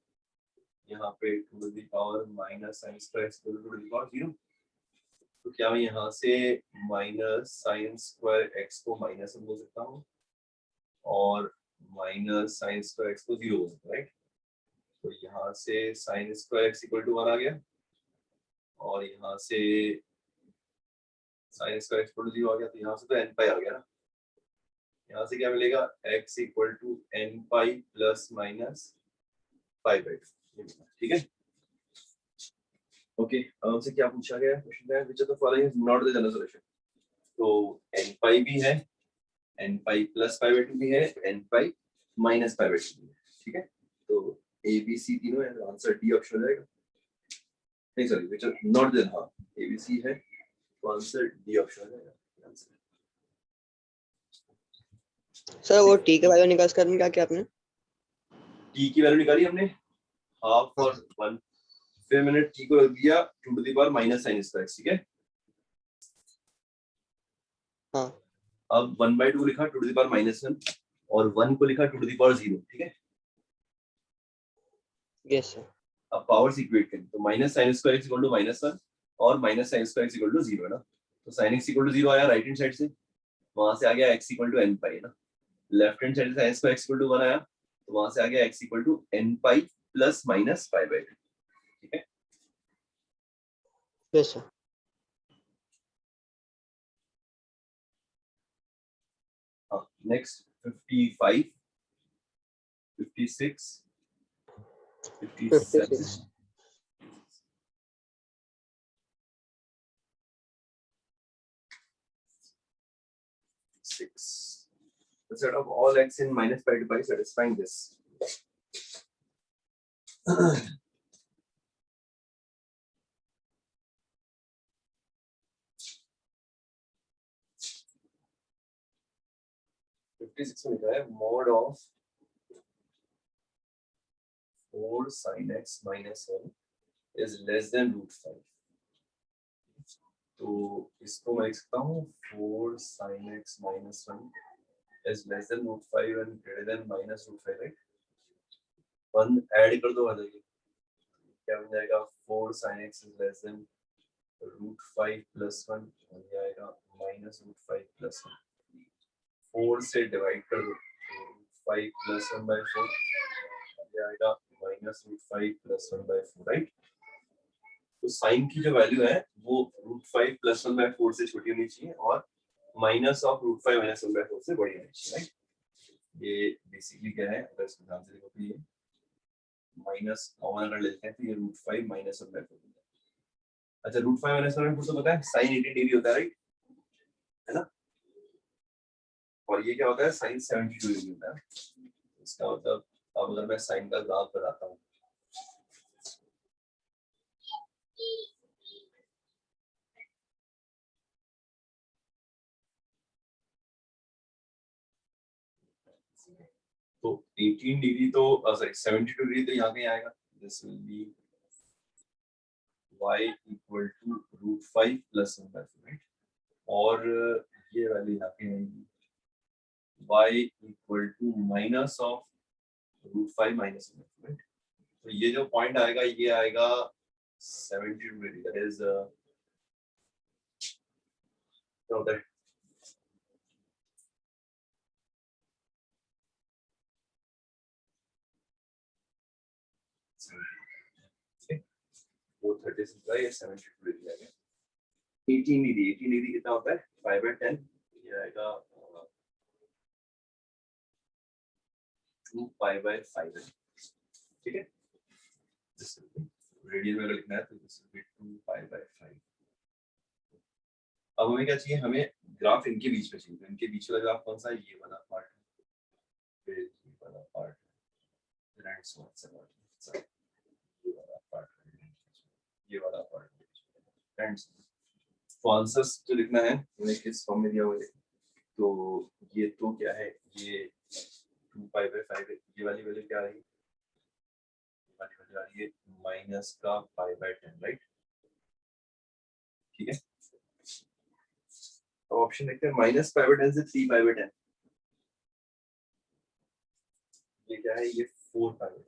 यहाँ पे 2 to the power minus sin square x 2 to the power 0। तो क्या मैं यहाँ से माइनस साइन स्क्वायर एक्स को माइनस बोल सकता हूँ और माइनस साइन स्क्वायर एक्स को 0 बोल सकता हूँ, राइट। तो यहाँ से sine square x equal to 1 आ गया और यहाँ से sine square x equal to 0 आ गया। तो यहाँ से तो एन पाई आ गया ना, यहाँ से क्या मिलेगा x equal to n pi plus minus 5/2। ठीक है, ओके। अब हमसे क्या पूछा गया है, क्वेश्चन है which of the following is not the general solution. तो n पाई भी है, n पाई प्लस 5/2 भी है, n पाई माइनस 5/2 भी है। ठीक है, तो ए बी सी तीनों है, आंसर डी ऑप्शन हो जाएगा। नहीं sorry, which of not the, हाँ ए बी सी है तो आंसर डी ऑप्शन हो जाएगा आंसर। सर वो t के वैल्यू निकाल कर क्या किया आपने? t की वैल्यू निकाली हमने हाफ और 1, फिर मैंने t को रख दिया 2 to the power minus sin square x। ठीक है, हाँ। अब 1/2 लिखा 2 to the power -1 और 1 को लिखा 2 to the power 0। ठीक है, यस सर। अब पावर्स इक्वेट करें तो minus sin square x equal to -1 और minus sin square x equal to 0 है ना। तो sin x इक्वल टू 0 आया राइट हैंड साइड से, वहां से आ गया x equal to n pi है ना। लेफ्ट हैंड साइड से sin square x equal to 1 आया तो वहां से आ गया x equal to n pi plus minus 5/2। ठीक है, यस सर। हाँ next 55, 56, 57. 56. Six. The set of all x in minus pi to pi satisfying this. (56) में लिखा है mod of 4 sin x minus 1 is less than √5. तो इसको मैं लिख सकता हूँ 4 sin x minus 1 is less than √5 and greater than minus √5, right? 1 add कर दो आ जाएगी, क्या बन जाएगा 4 sin x is less than √5 plus 1 और ये आएगा minus √5 plus 1. 4 से डिवाइड कर दो 5 plus 1 by 4 ये आएगा minus √5 plus 1 by 4, राइट? तो साइन की जो वैल्यू है वो √5 plus 1 by 4 से छोटी होनी चाहिए और माइनस ऑफ √5 minus 1 by 4 से बड़ी होनी चाहिए, राइट? ये बेसिकली क्या है, अगर इसको ध्यान से देखो तो ये माइनस कॉमन अगर लेते हैं तो ये √5 minus 1 by 4 होता है. अच्छा, √5 minus 1 by 4 तो पता है sin 80 डिग्री होता है, राइट? है ना? और ये क्या होता है, sin 72 डिग्री होता है. इसका मतलब अब अगर मैं साइन का ग्राफ बनाता हूँ तो 18 डिग्री तो सॉरी 72 डिग्री तो यहाँ कहीं आएगा. This will be y equal to √5 plus 1 by 4, right? और ये वैल्यू यहाँ पे आएगी y equal to minus of √5 minus 1 by 4, right? तो ये जो पॉइंट आएगा ये आएगा 72 डिग्री, दैट इज क्या होता है वो 36 का ये 72 डिग्री आ गया. 18 डिग्री कितना होता है 5/10, ये आएगा 2π/5, ठीक है? रेडियन में अगर लिखना है तो दिस विल बी 2π/5. अब हमें क्या चाहिए, हमें ग्राफ इनके बीच में चाहिए. इनके बीच वाला ग्राफ कौन सा है, ये वाला पार्ट है, फिर ये वाला पार्ट है, राइट? सो ये वाला पार्ट है, ये वाला पार्ट है, फ्रेंड्स. तो आंसर्स जो लिखना है उन्हें किस फॉर्म में दिया हुआ है, तो ये तो क्या है, ये 2π/5 है. ये वाली वैल्यू क्या है, वाली वैल्यू आ रही है माइनस का π/10, राइट? ठीक है, तो ऑप्शन देखते हैं माइनस π/10 से 3π/10. ये क्या है, ये 4π/10.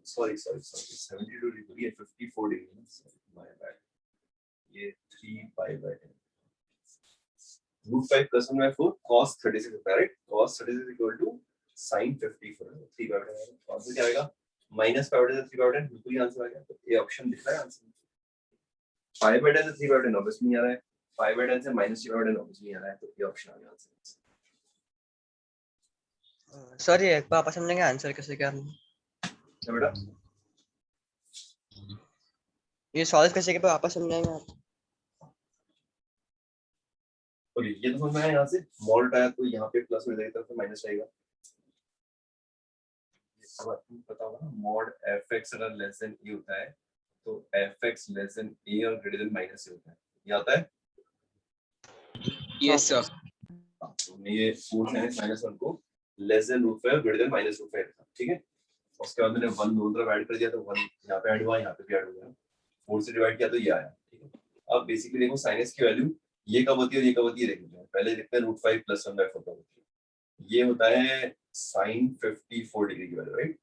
सॉरी 72 डिग्री है, 54 डिग्री, माय बैड. ये 3π/10. √5 plus 1 by 4 cos 36 होता है, right? cos 36 equal to sin 54. 3π/10 answer क्या आएगा, माइनस π/10 से 3π/10, बिल्कुल आंसर आ गया. तो ये ऑप्शन दिख रहा है आंसर. π/10 से 3π/10 ऑब्वियसली नहीं आ रहा है, π/10 से -3π/10 ऑब्वियसली नहीं आ रहा है, तो ये ऑप्शन आ गया आंसर. सर ये एक बार आप समझेंगे आंसर कैसे क्या क्या बेटा, ये सॉल्व कैसे के आप समझाएंगे आप? और ये तो समझ में आया, यहाँ से मॉड आया तो यहाँ पे प्लस में तरफ से माइनस आएगा. ये सब आपको पता होगा ना, मॉड fx अगर लेस देन a होता है तो fx लेस देन a और ग्रेटर देन माइनस a होता है. ये आता है? Yes sir. तो मैं ये 4 sin x minus 1 को लेस देन √5 और ग्रेटर देन माइनस √5 रखा, ठीक है? उसके बाद मैंने 1 दोनों तरफ ऐड कर दिया तो 1 यहाँ पे ऐड हुआ, यहाँ पे भी ऐड हो गया. 4 से डिवाइड किया तो ये आया, ठीक है? अब बेसिकली देखो sin x की वैल्यू ये कब होती है और ये कब होती है, देखो पहले देखते हैं √5 plus 1 by 4 कब होती है. ये होता है sin 54 डिग्री की वैल्यू, राइट?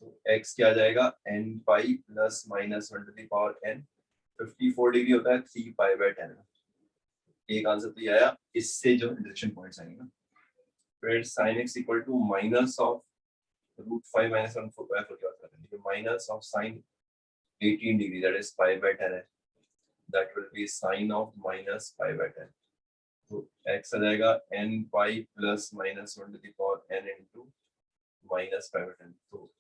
तो x क्या आ जाएगा, n pi plus minus 1 to the power n. 54 degree होता है 3π/10. एक आंसर तो ये आया. इससे जो इंटरसेक्शन पॉइंट्स आएंगे ना, फिर sin x equal to minus of √5 minus 1 by 4 की बात करते हैं, minus of sin 18 degree, that is π/10 है, that will be sin of minus π/10. तो x आ जाएगा n pi plus minus 1 to the power n into -5/10। तो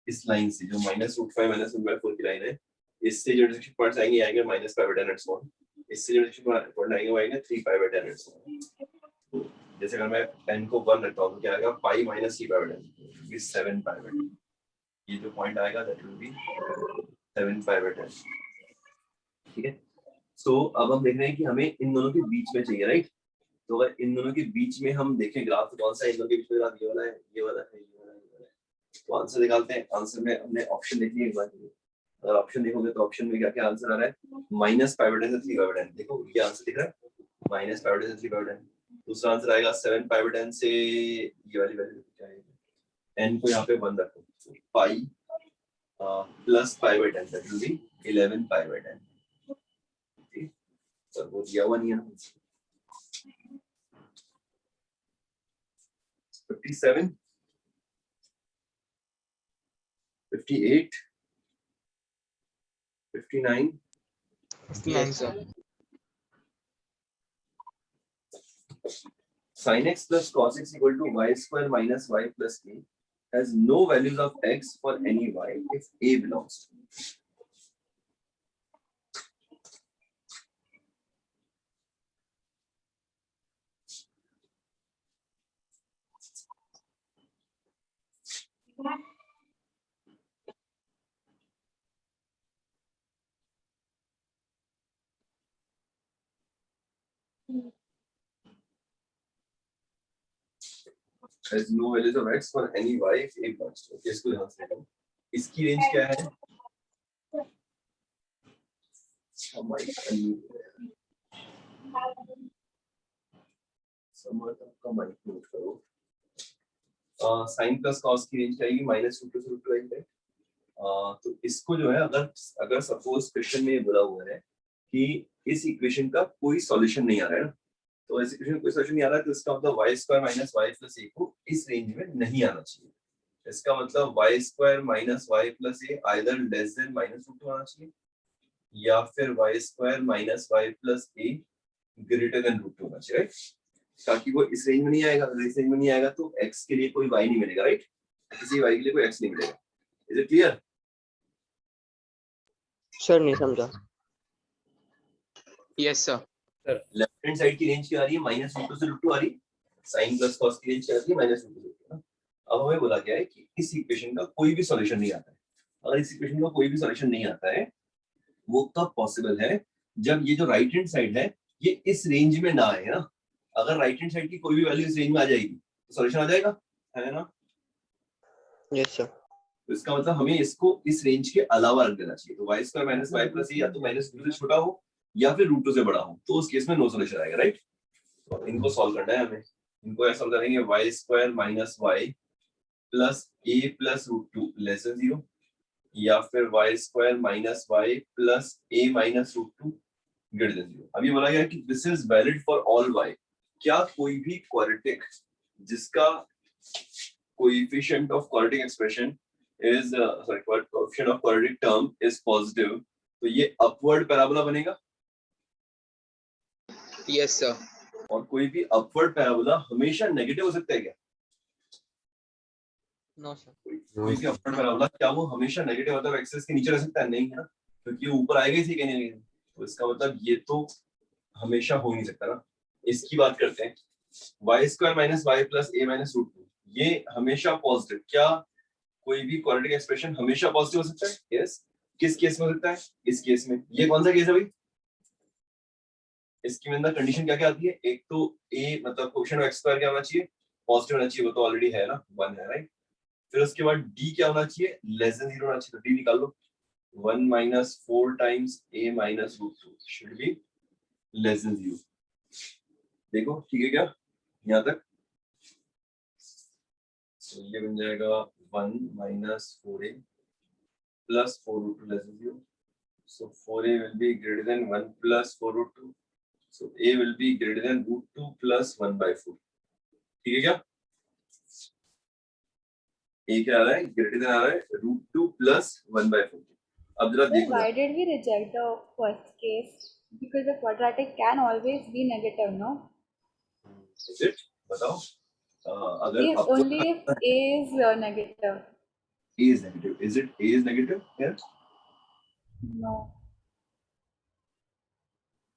इस लाइन से जो -√5 -1/4 की लाइन है, इससे जो इंटरसेक्शन पॉइंट्स आएंगे आएंगे -5/10 एंड सो ऑन। इससे जो इंटरसेक्शन पॉइंट आएंगे वो आएंगे 3/10 एंड सो ऑन। जैसे अगर मैं 10 को 1 रखता हूँ तो क्या आएगा, पाई माइनस 3/10 भी 7/10। ये जो पॉइंट आएगा दैट विल बी 7/10। ठीक है। सो अब हम देख रहे हैं कि हमें इन दोनों के बीच में चाहिए, राइट। तो अगर इन दोनों के बीच में हम देखें ग्राफ तो कौन सा है, इन दोनों के बीच में ग्राफ ये वाला है, ये वाला है, ये वाला है, ये वाला है। तो आंसर निकालते हैं। आंसर में हमने ऑप्शन देख लिया एक बार। अगर ऑप्शन देखोगे तो ऑप्शन में क्या क्या आंसर आ रहा है, -5/10 से 3/10। देखो ये आंसर दिख रहा है, -5/10 से 3/10। दूसरा आंसर आएगा 7/10 से ये वाली वैल्यू क्या है, n को यहाँ पे 1 रखो, pi plus π/10 that will be 11π/10। ठीक, सर वो दिया हुआ नहीं है। 57, 58, 59, Yes, sir. sin x plus cos x equal to y square minus y plus a has no values of x for any y if a belongs to. Has no values of x for any y if a belongs to. Okay, इसको ध्यान से देखो। इसकी range क्या है? Note करो। Sign plus cos की range आएगी -√2 से √2 आएगी। तो इसको जो है अगर सपोज क्वेश्चन में ये बोला हुआ है कि इस इक्वेशन का कोई सॉल्यूशन नहीं आ रहा है ना, तो इस इक्वेशन का कोई सॉल्यूशन नहीं आ रहा है तो इसका मतलब y² minus y plus a को इस रेंज में नहीं आना चाहिए। इसका मतलब y² minus y plus a either less than -√2 आना चाहिए या फिर y² minus y plus a greater than √2 होना चाहिए, राइट। ताकि वो इस रेंज में नहीं आएगा। अगर इस रेंज में नहीं आएगा तो x के लिए कोई y नहीं मिलेगा, राइट। किसी y के लिए कोई x नहीं मिलेगा। Is it clear? सर नहीं समझा। Yes, sir. Left hand side की रेंज क्या आ रही है, -√2 से √2 आ रही है। साइन प्लस कॉस की रेंज क्या आ रही है, -√2 से √2। अब हमें बोला गया है कि इस इक्वेशन का कोई भी सॉल्यूशन नहीं आता है। अगर इस इक्वेशन का कोई भी सॉल्यूशन नहीं आता है वो कब पॉसिबल है, जब ये जो राइट हैंड साइड है ये इस रेंज में ना आए ना। अगर राइट हैंड साइड की कोई भी वैल्यू इस रेंज में आ जाएगी तो सॉल्यूशन आ जाएगा, है ना। Yes sir. तो इसका मतलब हमें इसको इस रेंज के अलावा रख देना चाहिए। तो y² minus y plus a या तो -2 से छोटा हो या फिर √2 से बड़ा हो, तो उस केस में नो सॉल्यूशन आएगा, राइट। तो इनको सॉल्व करना है हमें। इनको ऐसा सॉल्व करेंगे y² minus y plus a plus √2 less than 0 या फिर y² minus y plus a minus √2 greater than 0। अभी बोला गया कि this is valid for all y। क्या कोई भी क्वाड्रेटिक जिसका coefficient of quadratic expression is coefficient of quadratic term is positive, तो ये अपवर्ड पैराबोला बनेगा। Yes, sir. और कोई भी अपवर्ड पैराबोला हमेशा नेगेटिव हो सकता है क्या? No sir. कोई भी अपवर्ड पैराबोला क्या वो हमेशा नेगेटिव मतलब एक्सिस के नीचे रह सकता है? नहीं है ना, क्योंकि वो ऊपर आएगा ही कहीं ना कहीं। तो इसका मतलब ये तो हमेशा हो नहीं सकता ना। इसकी बात करते हैं y² minus y plus a minus √2, ये हमेशा पॉजिटिव। क्या कोई भी क्वाड्रेटिक एक्सप्रेशन हमेशा पॉजिटिव हो सकता है? यस। किस केस में हो सकता है? इस केस में। ये कौन सा केस है भाई? इसके अंदर कंडीशन क्या क्या आती है? एक तो a मतलब कोएफिशिएंट ऑफ x² क्या होना चाहिए, पॉजिटिव होना चाहिए, वो तो ऑलरेडी है ना, 1 है, राइट। फिर उसके बाद d क्या होना चाहिए, लेस देन 0 होना चाहिए। तो d निकाल लो, 1 minus 4 times a minus √2 should be less than 0। देखो ठीक है क्या यहाँ तक? तो ये बन जाएगा 1 minus 4a plus 4√2 less than 0। So 4a will be greater than 1 plus 4√2. So a will be greater than √2 plus 1/4. ठीक है क्या? a क्या आ रहा है? ग्रेटर देन आ रहा है √2 plus 1/4। अब जरा Sir, देखो। why did we reject the first case? Because the quadratic can always be negative, no? Is it? बताओ। अगर If आपको only if A is negative. A is negative, is it A is negative here? No.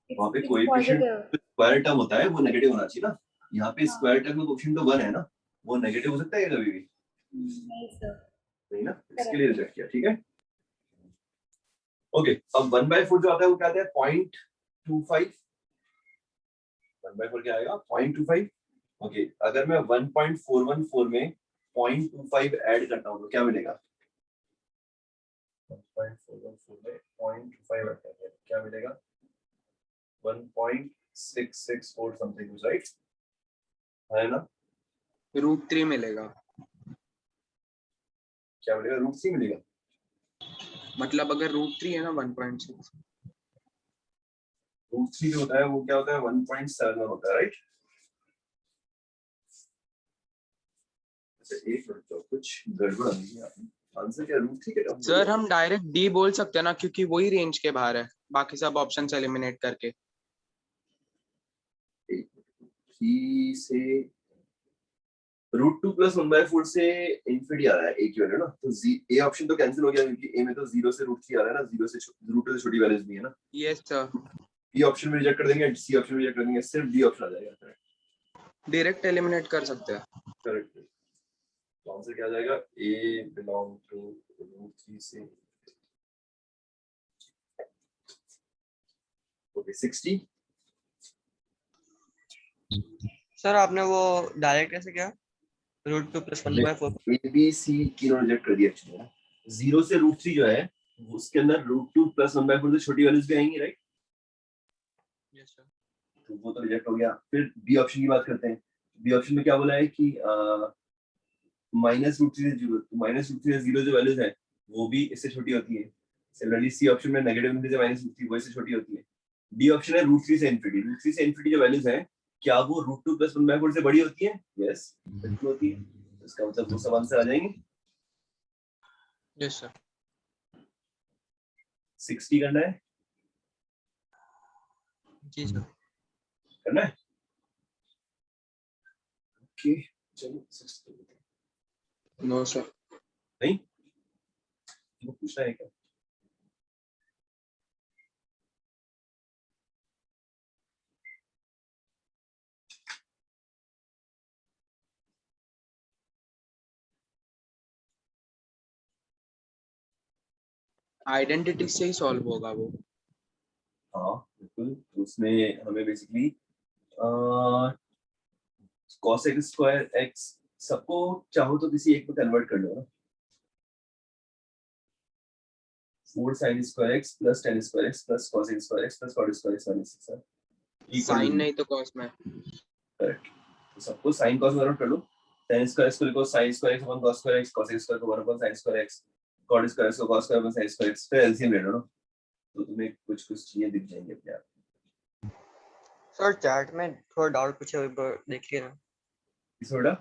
वहाँ पे It's coefficient positive. Square term होता है वो negative होना चाहिए ना, यहाँ पे हाँ। स्क्वायर टर्म में कोएफिशिएंट तो 1 है ना, वो नेगेटिव हो सकता है कभी भी नहीं sir. नहीं ना, इसके लिए रिजेक्ट किया, ठीक है। ओके, अब 1/4 जो आता है वो क्या आता है 0.25, 1/4 क्या आएगा 0.25। ओके, अगर मैं 1.414 में 0.25 ऐड करता हूँ तो क्या मिलेगा, 1.414 में 0.25 ऐड करते हैं क्या मिलेगा, 1.664 समथिंग, राइट है ना, √3 मिलेगा, क्या मिलेगा, √3 मिलेगा। मतलब अगर √3 है ना 1.6, √3 जो होता है वो क्या होता है 1.7 होता है, राइट। एक मिनट तो कुछ गड़बड़ है यहाँ पे। आंसर क्या √3 के टर्म सर हम डायरेक्ट डी बोल सकते हैं ना, क्योंकि वही रेंज के बाहर है, बाकी सब ऑप्शंस एलिमिनेट करके। 3 से √2 + 1/4 से इंफिनिटी आ रहा है ए की वैल्यू ना, तो ए ऑप्शन तो कैंसिल हो गया क्योंकि ए में तो 0 से √3 आ रहा है ना, 0 से √2 से छोटी वैल्यूज भी है ना, यस सर, बी ऑप्शन में रिजेक्ट कर देंगे, सी ऑप्शन में रिजेक्ट कर देंगे, सिर्फ डी ऑप्शन आ जाएगा, डायरेक्ट एलिमिनेट कर सकते हैं। करेक्ट। तो आंसर क्या आ जाएगा, ए बिलोंग टू √3 से, ओके 60। सर आपने वो डायरेक्ट कैसे किया, √2 + 1/4? ए बी सी तीनों रिजेक्ट कर दिया एक्चुअली, 0 से √3 जो है उसके अंदर √2 + 1/4 से छोटी वैल्यूज भी आएंगी, राइट, यस सर। तो वो तो रिजेक्ट हो गया। फिर बी ऑप्शन की बात करते हैं, बी ऑप्शन में क्या बोला है कि -√3 से 0, -√3 से 0 जो वैल्यूज है वो भी इससे छोटी होती है। सिमिलरली सी ऑप्शन में -∞ से -√3 वो इससे छोटी होती है। डी ऑप्शन है √3 से इंफिनिटी, √3 से इंफिनिटी जो वैल्यूज है क्या वो √2 + 1/4 से बड़ी होती है, यस बिल्कुल होती है, इसका मतलब वो सब आंसर आ जाएंगे। Yes sir. 60 करना है, जी सर। करना है, ओके चलो 60 नो सर, नहीं वो पूछना है क्या, आइडेंटिटी से ही सॉल्व होगा वो। हाँ बिल्कुल, उसमें हमें बेसिकली cos x² सबको चाहो तो किसी एक में कन्वर्ट कर लो ना, 4 sin² x + tan² x + cos x² + cot² x -6 है साइन नहीं तो कॉस में। करेक्ट, तो सबको sin cos कन्वर्ट कर लो, tan² x को लिखो sin² x / cos² x, cos x² को 1 / sin² x, cot² x को cos² / sin² x, फिर एलसीएम ले लो ना, तो तुम्हें कुछ चीजें दिख जाएंगी अपने आप। सर चैट में थोड़ा डाउट पूछे, देखिए ना, इस थोड़ा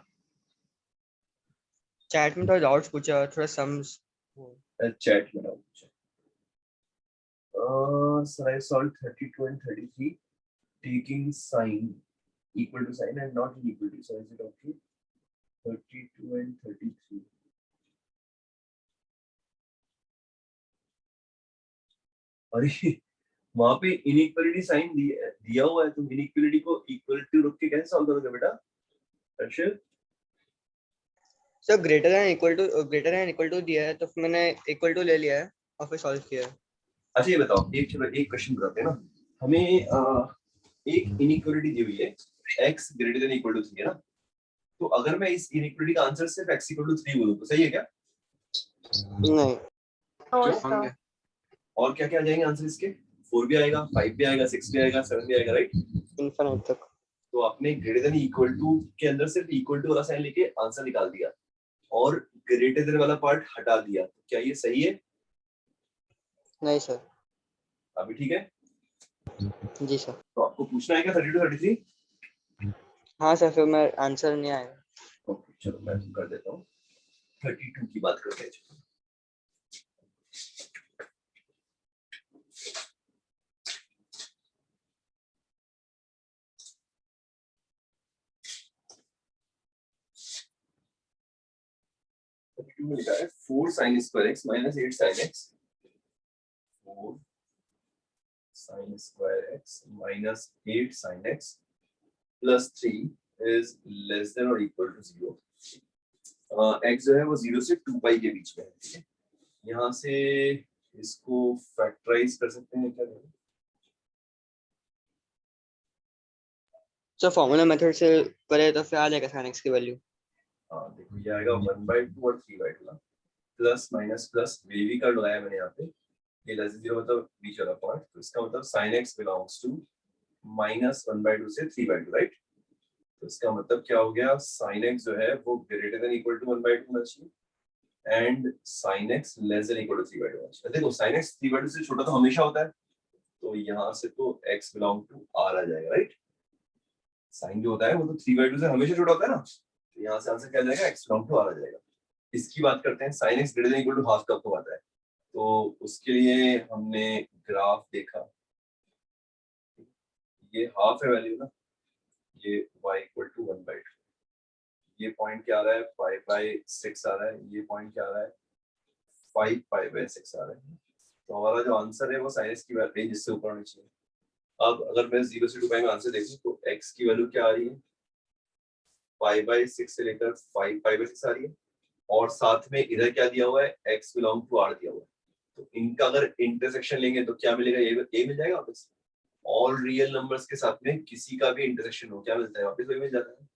चैट में थोड़ा डाउट्स पूछा, थोड़ा सम्स। चैट में doubt sir I solve 32 and 33 taking sign equal to sign and not equal to, so is it okay, 32 and 33 अरे वहां पे इनइक्वालिटी साइन दिया हुआ है, तुम इनइक्वालिटी को इक्वल टू रख के कैसे सॉल्व करोगे बेटा Arshit. Sir greater than equal to दिया है तो फिर मैंने इक्वल टू ले लिया है और फिर सॉल्व किया है। अच्छा ये बताओ, एक चलो एक क्वेश्चन बताते हैं ना, हमें एक इनइक्वालिटी दी हुई है x greater than equal to 3 है ना, तो अगर मैं इस इनइक्वालिटी का आंसर सिर्फ x इक्वल टू 3 बोलूं तो सही है क्या, नहीं। होंगे। और क्या क्या आ जाएंगे आंसर इसके, 4 भी आएगा, 5 भी आएगा, 6 भी आएगा, 7 भी आएगा, राइट। इनफिनिट तक। तो आपने ग्रेटर देन इक्वल टू के अंदर सिर्फ इक्वल टू वाला साइन लेके आंसर निकाल दिया और ग्रेटर देन वाला पार्ट हटा दिया, तो क्या ये सही है, नहीं सर। अभी ठीक है। जी सर। तो आपको पूछना है क्या 32 33, हाँ सर, फिर मैं आंसर नहीं आएगा। ओके चलो मैं कर देता हूँ, 32 की बात करते हैं। 32 में लिखा है 4 sin square x minus 8 sin x, 4 sin square x minus 8 sin x plus 3 is less than or equal to 0. x जो है वो 0 से 2 पाई के बीच में है, ठीक है। यहाँ से इसको फैक्टराइज कर सकते हैं क्या? सर फॉर्मूला मेथड से करे तो फिर आ जाएगा sin x की वैल्यू। हाँ देखो ये आएगा 1/2 और 3/2 ना, प्लस माइनस प्लस वेवी का लगाया मैंने यहाँ पे, ये लेस देन 0 मतलब बीच वाला पार्ट, तो इसका मतलब sin x belongs to minus 1/2 से 3/2, राइट। तो इसका मतलब क्या हो गया, sin x जो है वो ग्रेटर देन इक्वल टू 1/2 होना चाहिए and sin x less than equal to 3/2 होना चाहिए। देखो sin x 3/2 से छोटा तो हमेशा होता है, तो यहाँ से तो x बिलोंग टू r आ जाएगा, राइट। sin जो होता है वो तो 3/2 से हमेशा छोटा होता है ना, तो यहाँ से आंसर क्या आ जाएगा, x बिलोंग टू r आ जाएगा। इसकी बात करते हैं, sin x greater than equal to half कब तो आता है, तो उसके लिए हमने ग्राफ देखा, ये हाफ है वैल्यू ना, ये y इक्वल टू 1/2, ये पॉइंट क्या आ रहा है 5/6 आ रहा है, ये पॉइंट क्या आ रहा है 5/6 आ रहा है, तो हमारा जो आंसर है वो sin x की रेंज इससे ऊपर होनी चाहिए। अब अगर मैं 0 से 2 पाई में आंसर देखूं तो x की वैल्यू क्या आ रही है, 5/6 से लेकर 5/6 आ रही है, और साथ में इधर क्या दिया हुआ है, x बिलोंग टू r दिया हुआ है, तो इनका अगर इंटरसेक्शन लेंगे तो क्या मिलेगा, ये मिल जाएगा वापस। ऑल रियल नंबर्स के साथ में किसी का भी इंटरसेक्शन हो क्या मिलता है, वापस वही मिल जाता है।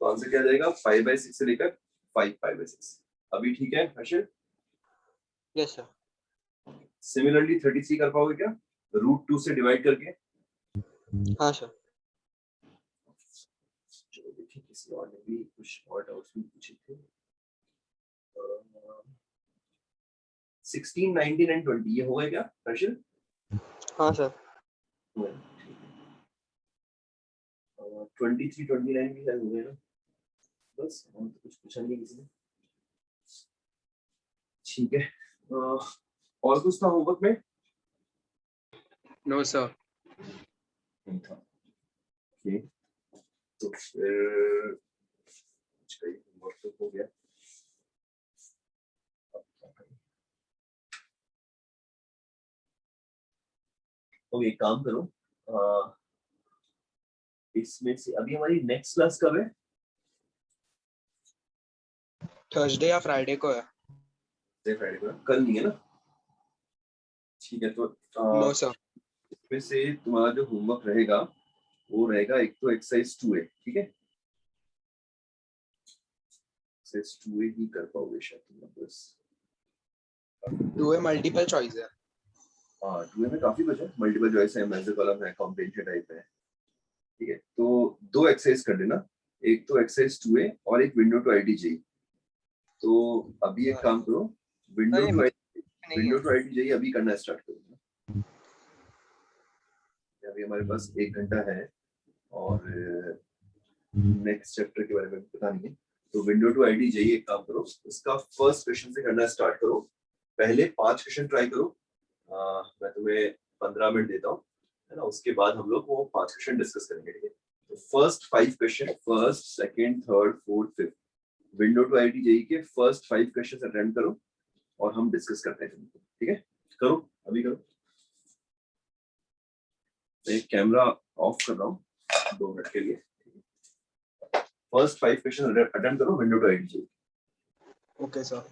तो आंसर क्या जाएगा 5/6 से लेकर 5/6। अभी ठीक है हर्षल? Yes sir. सिमिलरली 33 कर पाओगे क्या, √2 से डिवाइड करके? हाँ सर। चलो देखिए किसी और ने भी कुछ और डाउट्स भी पूछे थे। 16, 19 एंड 20 ये हो गया क्या हर्षल? हाँ सर। 23, 29 भी हो गए ना, बस और तो कुछ पूछा नहीं किसी ने, ठीक है। और कुछ था होमवर्क में? No sir. नहीं था, ओके, तो फिर कुछ कहीं होमवर्क तो हो गया। अब क्या करें? तो एक काम करो, इसमें से अभी हमारी नेक्स्ट क्लास कब है? थर्सडे या फ्राइडे को है। फ्राइडे को है, कल नहीं है ना? ठीक है, तो नो सर। इसमें से तुम्हारा जो होमवर्क रहेगा वो रहेगा, एक तो एक्सरसाइज 2A, ठीक है, एक्सरसाइज 2A ही कर पाओगे शायद तुम, बस 2A मल्टीपल चॉइस है। हाँ 2A में काफी बचा, मल्टीपल चॉइस है, मैसेज कॉलम है, कॉम्प्रिहेंशन टाइप है, ठीक है। तो दो एक्सरसाइज कर लेना, एक तो एक्सरसाइज 2A और एक विंडो टू IIT-JEE। तो अभी एक काम करो, विंडो टू IIT-JEE अभी करना स्टार्ट करो। अभी हमारे पास 1 घंटा है और नेक्स्ट चैप्टर के बारे में पता नहीं है, तो विंडो टू IIT-JEE एक काम करो, उसका फर्स्ट क्वेश्चन से करना स्टार्ट करो, पहले 5 क्वेश्चन ट्राई करो, मैं तुम्हें 15 मिनट देता हूँ, है ना, उसके बाद हम लोग वो 5 क्वेश्चन डिस्कस करेंगे, ठीक है। तो first 5 question, first, second, third, fourth, fifth, window to IIT-JEE के फर्स्ट 5 क्वेश्चन अटेम्प्ट करो और हम डिस्कस करते हैं, ठीक है। करो, अभी करो। मैं कैमरा ऑफ कर रहा हूँ 2 मिनट के लिए। फर्स्ट 5 क्वेश्चन अटेम्प्ट करो window to IIT-JEE। Okay sir.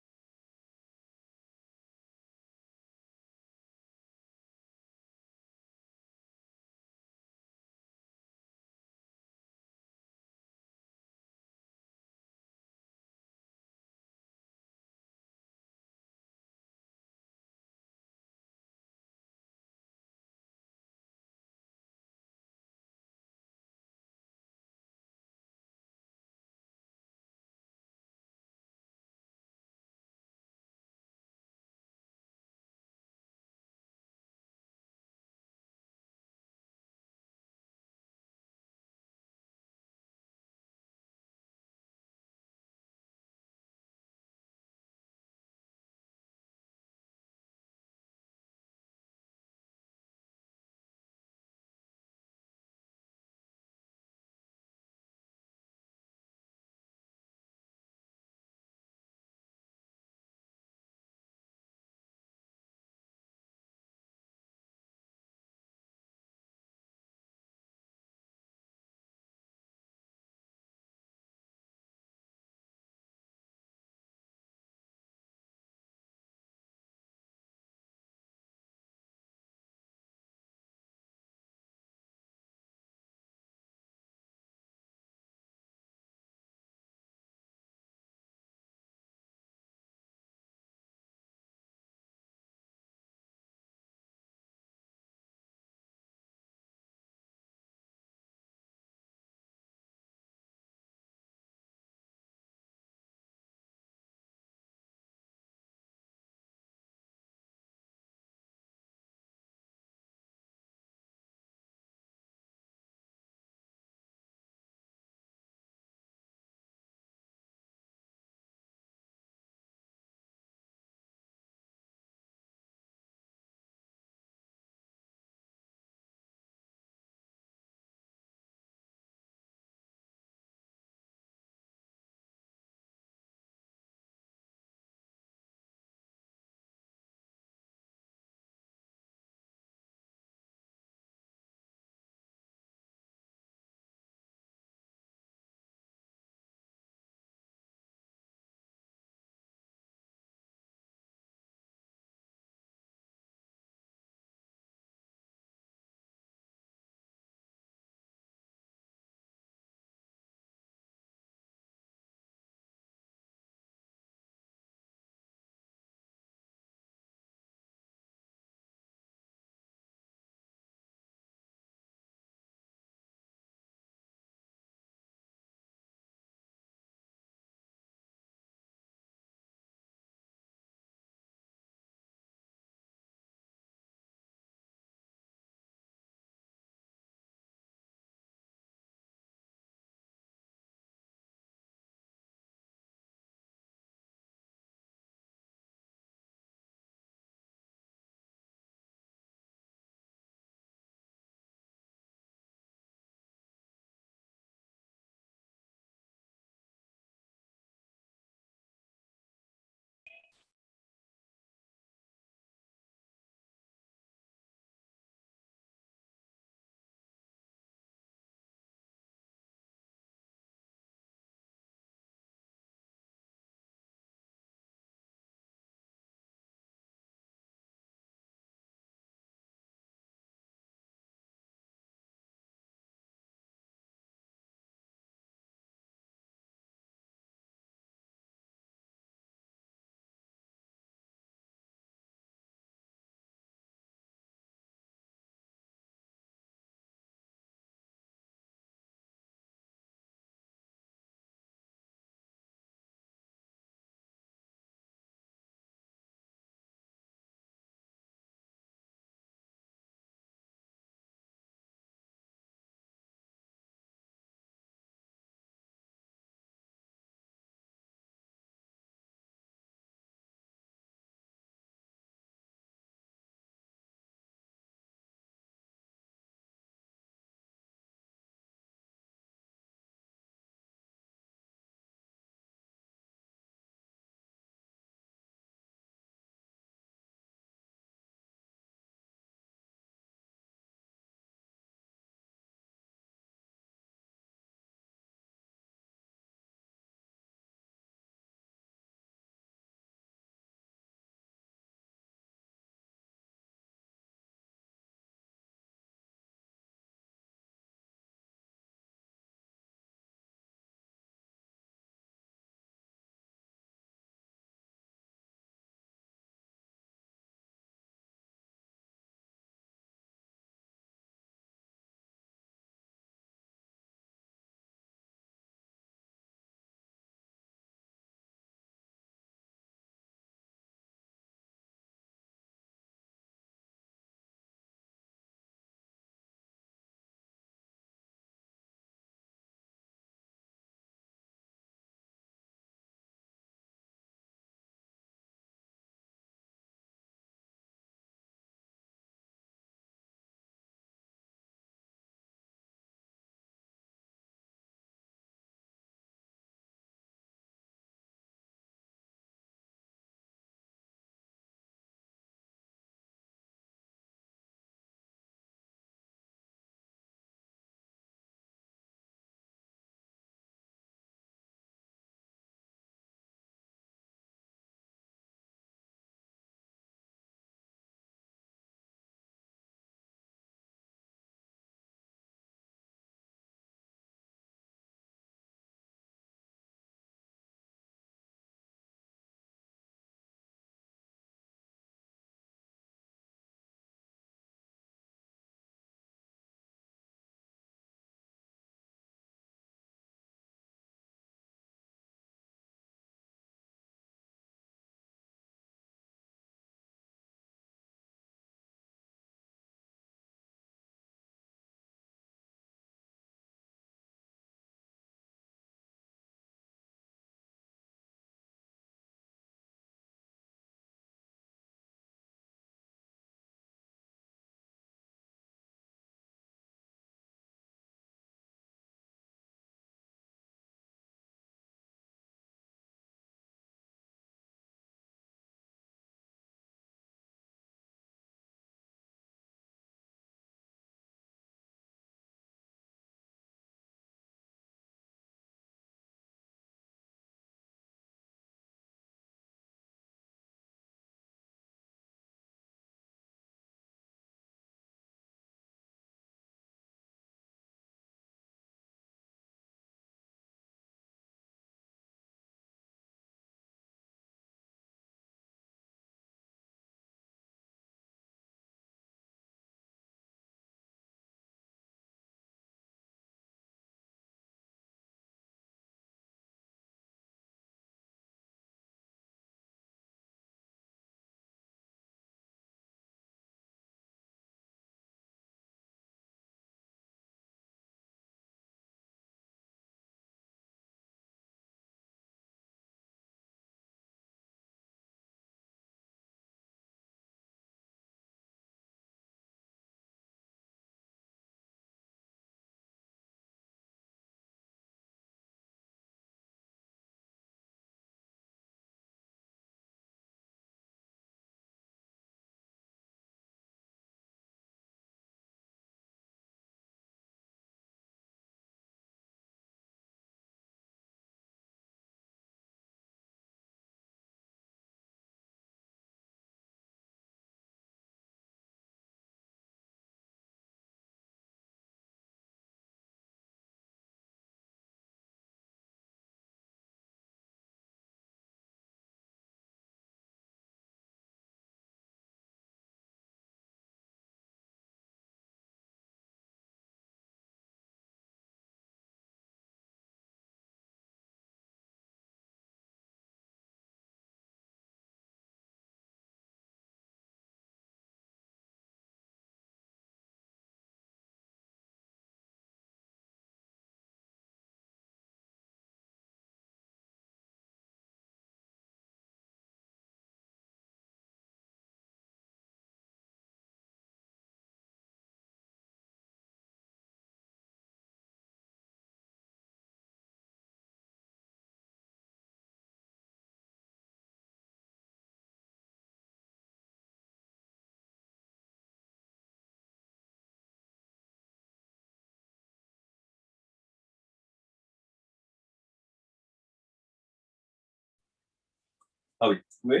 हाँ भाई हुए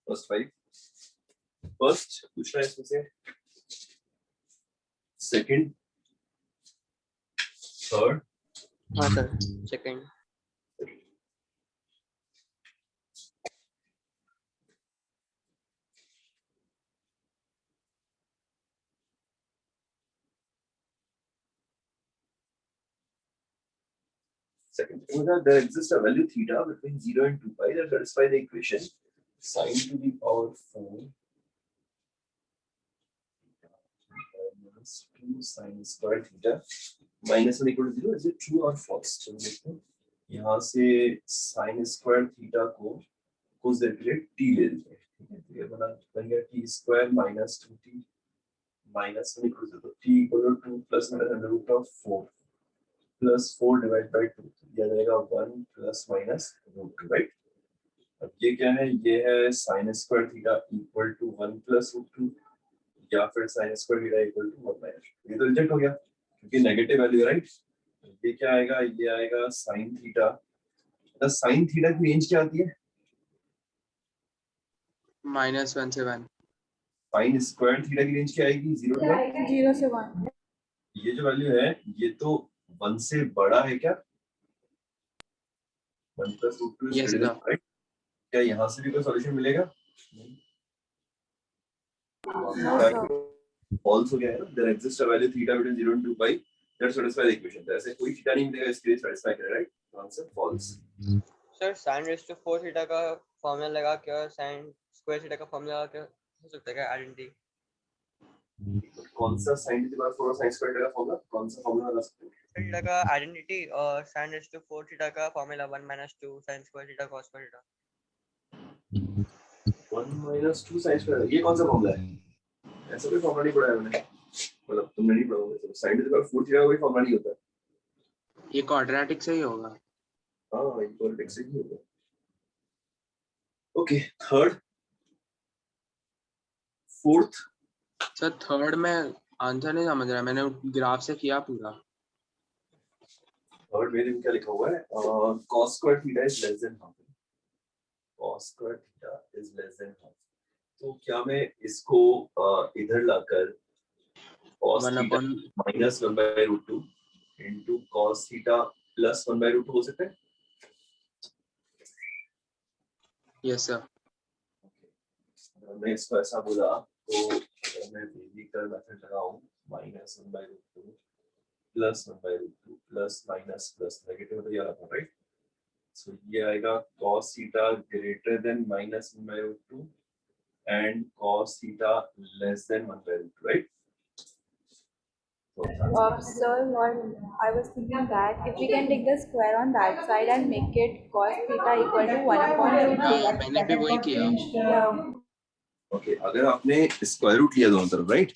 फर्स्ट 5 फर्स्ट पूछ रहा है इसमें से सेकंड थर्ड हाँ sir second second there exists a value theta between 0 and 2 pi that satisfy the equation sine to the power 4 minus 2 sine square theta minus 1 equal to 0. Is it true or false? चलो देखते हैं यहाँ से sin square theta को कुछ देर के लिए t ले लेते हैं ठीक है तो ये बन गया t square minus 2t minus 1 equal to 0 t equal to 2 plus under root of 4 plus 4 divided by 2 दिया जाएगा 1 plus minus root 2 right अब ये क्या है ये है sin square theta equal to 1 plus root 2 या फिर sin square theta equal to 1 minus ये तो रिजेक्ट हो गया क्योंकि नेगेटिव वैल्यू है राइट ये क्या आएगा ये आएगा sin theta the sin theta की रेंज क्या आती है -1 से 1 sin square theta की रेंज क्या आएगी 0 to 1 0 से 1 ये जो वैल्यू है ये तो 1 से बड़ा है क्या 1 plus root 2 is Yes, greater than, right? क्या यहाँ से भी कोई सॉल्यूशन मिलेगा फॉल्स हो गया है ना there exist a value theta between 0 and 2 pi that satisfy the equation तो ऐसे कोई थीटा नहीं मिलेगा इसके लिए satisfy करे right answer false sir sin raised to 4 theta का फॉर्मूला लगा के और sin स्क्वायर थीटा का फॉर्मूला लगा के हो सकता है क्या आइडेंटिटी कौन सा sin के बाद थोड़ा sin स्क्वायर का फॉर्मूला कौन सा फॉर्मूला लगा सकते हैं थीटा का आइडेंटिटी और sin raised to 4 थीटा का formula 1 minus 2 sin square theta cos square theta 1 minus 2 sin square ये कौन सा फॉर्मूला है ऐसा कोई फॉर्मूला नहीं पढ़ा है मैंने मतलब तुमने नहीं पढ़ा होगा sin के बाद 4 थीटा का कोई फॉर्मूला नहीं होता ये क्वाड्रेटिक से ही होगा हाँ इक्वल टेक्स ही होगा okay third fourth sir third में आंसर नहीं समझ रहा मैंने ग्राफ से किया पूरा थर्ड में क्या लिखा हुआ है cos square theta is less than half cos square theta is less than half तो क्या मैं इसको इधर लाकर cos 1 theta upon minus 1 by root 2 into cos theta plus 1 by root 2 हो सकता है यस सर अगर मैं इसको ऐसा बोला तो अगर मैं बेसिकल मेथड लगाऊं minus 1 by root 2 plus 1 by root 2 plus minus plus negative तो ये आ रहा राइट सो ये आएगा cos theta greater than minus 1 by root 2 and cos theta less than 1 by root 2 right Sir, what I was thinking that if we can take the square on that side and make it cos theta equal to 1 upon root हाँ मैंने भी वही किया Yeah. Okay अगर आपने square root लिया दोनों तरफ राइट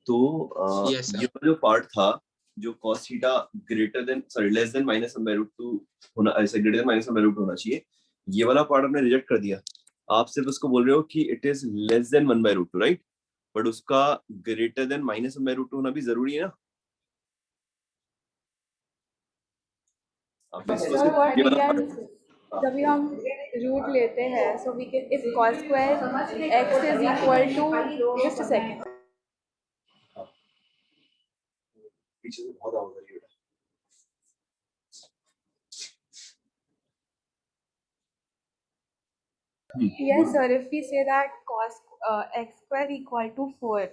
तो Yes, sir. ये जो पार्ट था जो cos theta greater than sorry less than minus 1 by root 2 होना ऐसे greater than minus 1 by root होना चाहिए ये वाला पार्ट आपने रिजेक्ट कर दिया आप सिर्फ उसको बोल रहे हो कि it is less than 1 by root 2 right but उसका greater than minus 1 by root 2 होना भी जरूरी है ना आपने इसको So सिर्फ what ये we वाला can जब भी हम रूट लेते हैं so we can if cos square x is equal to just a second पीछे से बहुत आवाज आ रही है बेटा yes sir if we say that cos x square equal to 4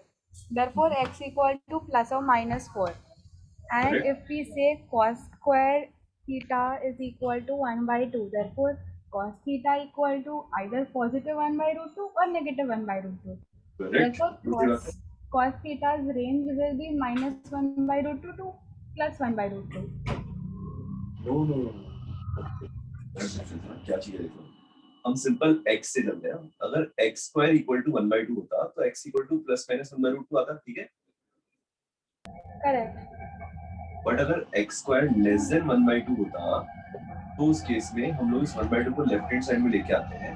therefore x equal to plus or minus 4 and Correct. if we say cos square theta is equal to 1 by 2 therefore cos theta equal to either positive 1 by root 2 or negative 1 by root 2 correct therefore cos theta's range will be minus 1 by root 2 to plus 1 by root 2 no क्या चीज है देखो हम simple x से चलते हैं अगर x square equal to 1 by 2 होता तो x equal to plus minus 1 by root 2 आता ठीक है correct बट अगर x square less than 1 by 2 होता तो उस केस में हम लोग इस 1 by 2 को लेफ्ट हैंड साइड में लेके आते हैं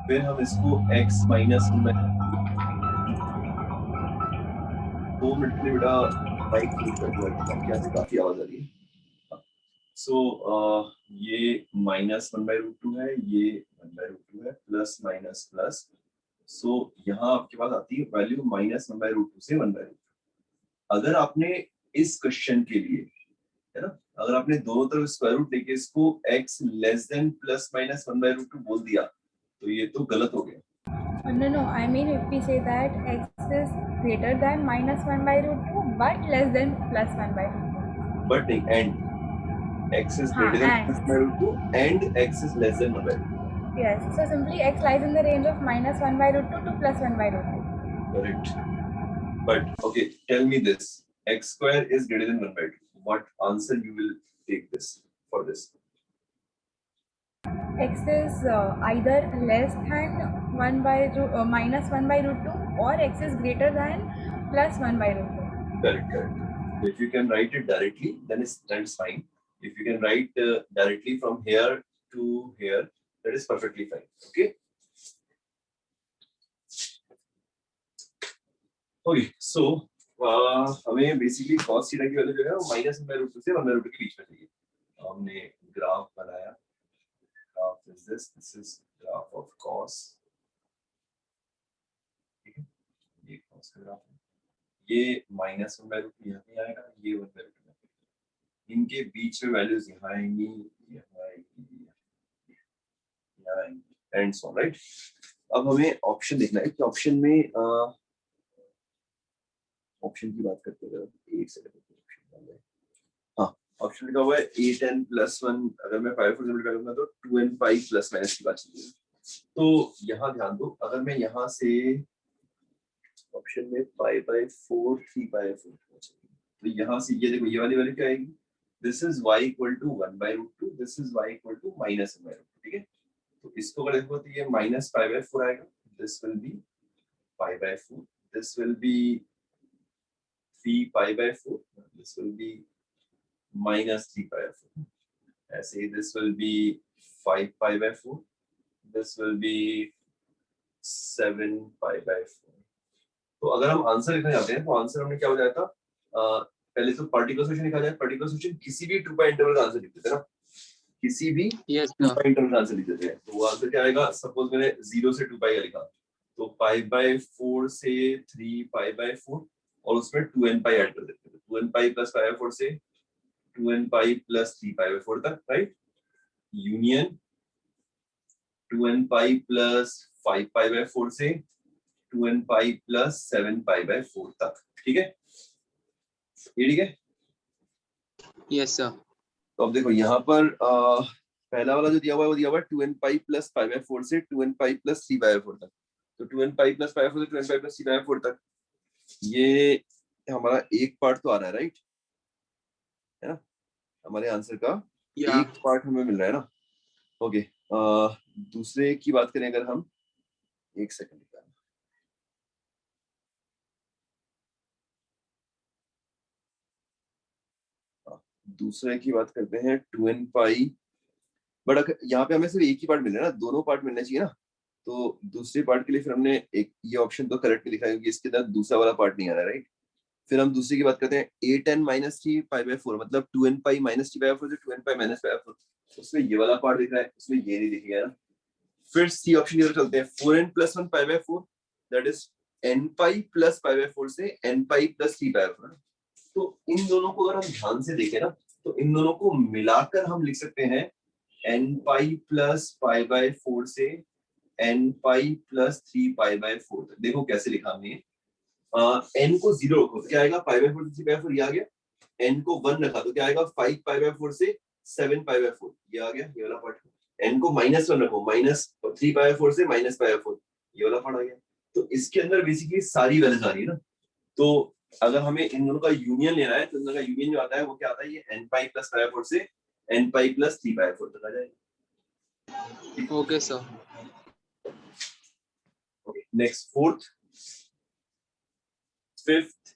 फिर हम इसको x माइनस 1 by 2 मिनट में बेटा बाइक क्लिक कर दो क्या से काफी आवाज आ रही है सो ये माइनस 1 by रूट 2 है ये 1 1/√2 है, प्लस माइनस प्लस, सो यहाँ आपके पास आती है वैल्यू -1/√2 से 1/√2। अगर आपने इस क्वेश्चन के लिए, है ना, अगर आपने दोनों तरफ स्क्वायर रूट लेके इसको x less then plus minus 1/√2 बोल दिया तो ये तो गलत हो गया। No, I mean if we say that x is greater than -1/√2 but less than +1/√2. But नहीं, एंड x is हाँ, greater than and. plus 1/√2 and x is less than 1/√2. Yes, so simply x lies in the range of -1/√2 to +1/√2. Correct. But okay, tell me this. X square is greater than 1/2. What answer you will take this for this? X is either less than -1/√2 or x is greater than +1/√2. Correct, correct. If you can write it directly, then that's fine. If you can write directly from here to here, that is perfectly fine. Okay. Okay. So हमें basically cos theta की value जो है वो -1/√2 से 1/√2 के बीच में चाहिए। हमने ग्राफ बनाया। Graph is this. This is graph of cos. ठीक है, ये cos का ग्राफ है। ये -1/√2 यहाँ पे आएगा, ये 1/√2 इनके बीच में वैल्यूज यहाँ आएंगी, यहाँ आएंगी, यहाँ आएंगी एंड सो राइट। अब हमें ऑप्शन देखना है कि ऑप्शन में ऑप्शन की बात करते हैं, एक सेकंड। हाँ, ऑप्शन लिखा हुआ है 8n + 1, अगर मैं 5 से मल्टीप्लाई करूंगा तो 2n पाई प्लस माइनस की बात चलेगी। तो यहाँ ध्यान दो, अगर मैं यहाँ से ऑप्शन में π/4 3π/4 तो यहाँ से ये देखो, ये वाली वैल्यू क्या आएगी? This is y = 1/√2, this is y = -1/√2। ठीक है, तो इसको अगर देखो तो ये -π/4 आएगा, this will be π/4, this will be 3π/4, this will be -3π/4, ऐसे ही this will be 5π/4, this will be 7π/4। तो अगर हम आंसर लिखना चाहते हैं तो आंसर हमने क्या हो जाता, पहले तो पार्टिकुलर सोल्यूशन लिखा जाए। पार्टिकुलर सोल्यूशन किसी भी 2 पाई इंटरवल का आंसर लिख देते हैं ना, किसी भी 2 पाई इंटरवल का आंसर लिख देते हैं। तो वो आंसर क्या आएगा? सपोज मैंने 0 से 2 पाई का लिखा तो π/4 से 3π/4 और उसमें 2n पाई ऐड कर देते हैं, 2n पाई प्लस π/4 से 2n पाई प्लस 3π/4 तक, right. Union 2n pi plus 5π/4 से 2n पाई प्लस 7π/4 तक। ठीक है, ये ठीक है? Yes sir. तो अब देखो यहाँ पर पहला वाला जो दिया हुआ है वो दिया हुआ है 2n पाई प्लस 5/4 से 2n पाई प्लस 3/4 तक। तो 2n पाई प्लस 5/4 से 2n पाई प्लस 3/4 तक, ये हमारा एक पार्ट तो आ रहा है, राइट, है ना, हमारे आंसर का एक पार्ट हमें मिल रहा है ना। ओके, दूसरे की बात करें अगर हम, एक सेकंड, दूसरे की बात करते हैं 2n पाई, बट यहाँ पे हमें सिर्फ एक ही पार्ट मिल रहा है ना, दोनों पार्ट मिलना चाहिए ना। तो दूसरे पार्ट के लिए फिर हमने एक ये ऑप्शन तो करेक्ट लिखा है क्योंकि इसके अंदर दूसरा वाला पार्ट नहीं आ रहा है, राइट। फिर हम दूसरे की बात करते हैं 8n - 3π/4, मतलब 2n पाई - 3π/4 से 2n पाई - π/4, उसमें ये वाला पार्ट दिख रहा है, उसमें ये नहीं दिखेगा ना। फिर सी ऑप्शन की तरफ चलते हैं, 4n + 1 π/4, that is n pi plus π/4 से n पाई प्लस 3π/4। तो इन दोनों को अगर हम ध्यान से देखें ना तो इन दोनों को मिलाकर हम लिख सकते हैं n पाई प्लस π/4 से n पाई प्लस 3π/4 तक। देखो कैसे लिखा हमने, n को 0 रखो तो क्या आएगा, π/4 से 3π/4 ये आ गया। n को 1 रखा तो क्या आएगा, 5π/4 से 7π/4 ये आ गया, ये वाला पार्ट। n को -1 रखो, -3π/4 से -π/4 ये वाला पार्ट आ गया। तो इसके अंदर बेसिकली सारी वैल्यूज आ रही है ना। तो अगर हमें इन दोनों का यूनियन लेना है तो इन दोनों का यूनियन जो आता है वो क्या आता है, ये n पाई प्लस π/4 से n पाई प्लस 3π/4 तक आ जाएगा। Okay sir. Okay, next fourth, fifth,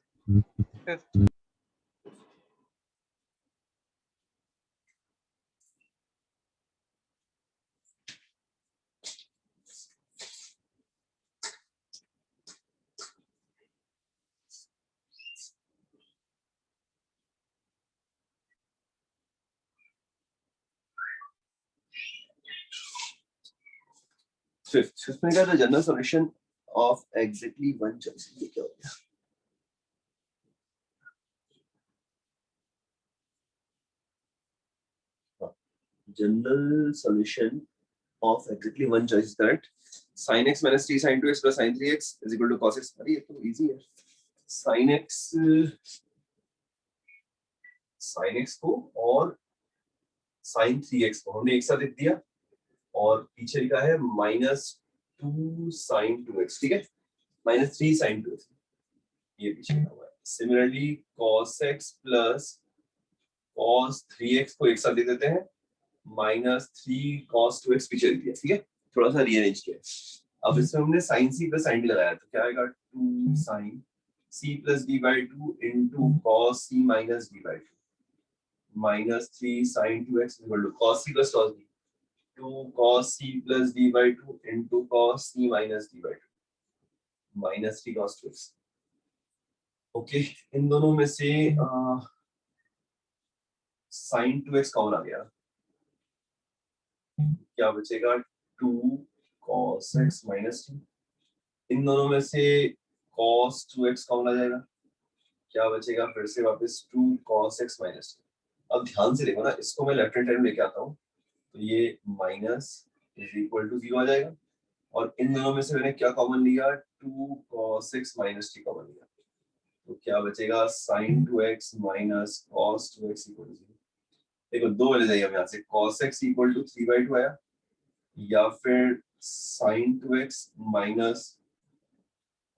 fifth में क्या था, general solution of exactly one choice, ये क्या हो गया? General solution of exactly one choice is that sin x minus t sin 2x plus sin 3x is equal to cos x. अरे ये तो easy है. sin x को और sin 3x को हमने एक साथ लिख दिया और पीछे लिखा है -2 sin 2x, ठीक है, -3 sin 2x, ये पीछे लिखा हुआ है. Similarly cos x plus cos 3x को एक साथ लिख देते हैं, -3 cos 2x पीछे लिख दिया, ठीक है, थोड़ा सा रीअरेंज किया. अब इसमें हमने sin c plus sin d लगाया तो क्या आएगा, 2 sin c plus d by 2 into cos c minus d by 2 -3 sin 2x equal to cos c plus cos d, 2 cos c plus d by 2 into cos c minus d by 2 -3 cos 2x. Okay, इन दोनों में से sin 2x common आ गया, क्या बचेगा, 2 cos x minus 2. इन दोनों में से cos 2x common आ जाएगा, क्या बचेगा, फिर से वापस 2 cos x minus 2. अब ध्यान से देखो ना, इसको मैं लेफ्ट हैंड साइड में लेके आता हूँ तो ये माइनस इज इक्वल टू 0 आ जाएगा, और इन दोनों में से मैंने क्या कॉमन लिया, 2 cos x minus t common लिया, तो क्या बचेगा, sin 2x minus cos 2x equal to 0. देखो दो वैल्यू जाएगी यहाँ से, cos x इक्वल टू 3/2 आया, या फिर sin 2x minus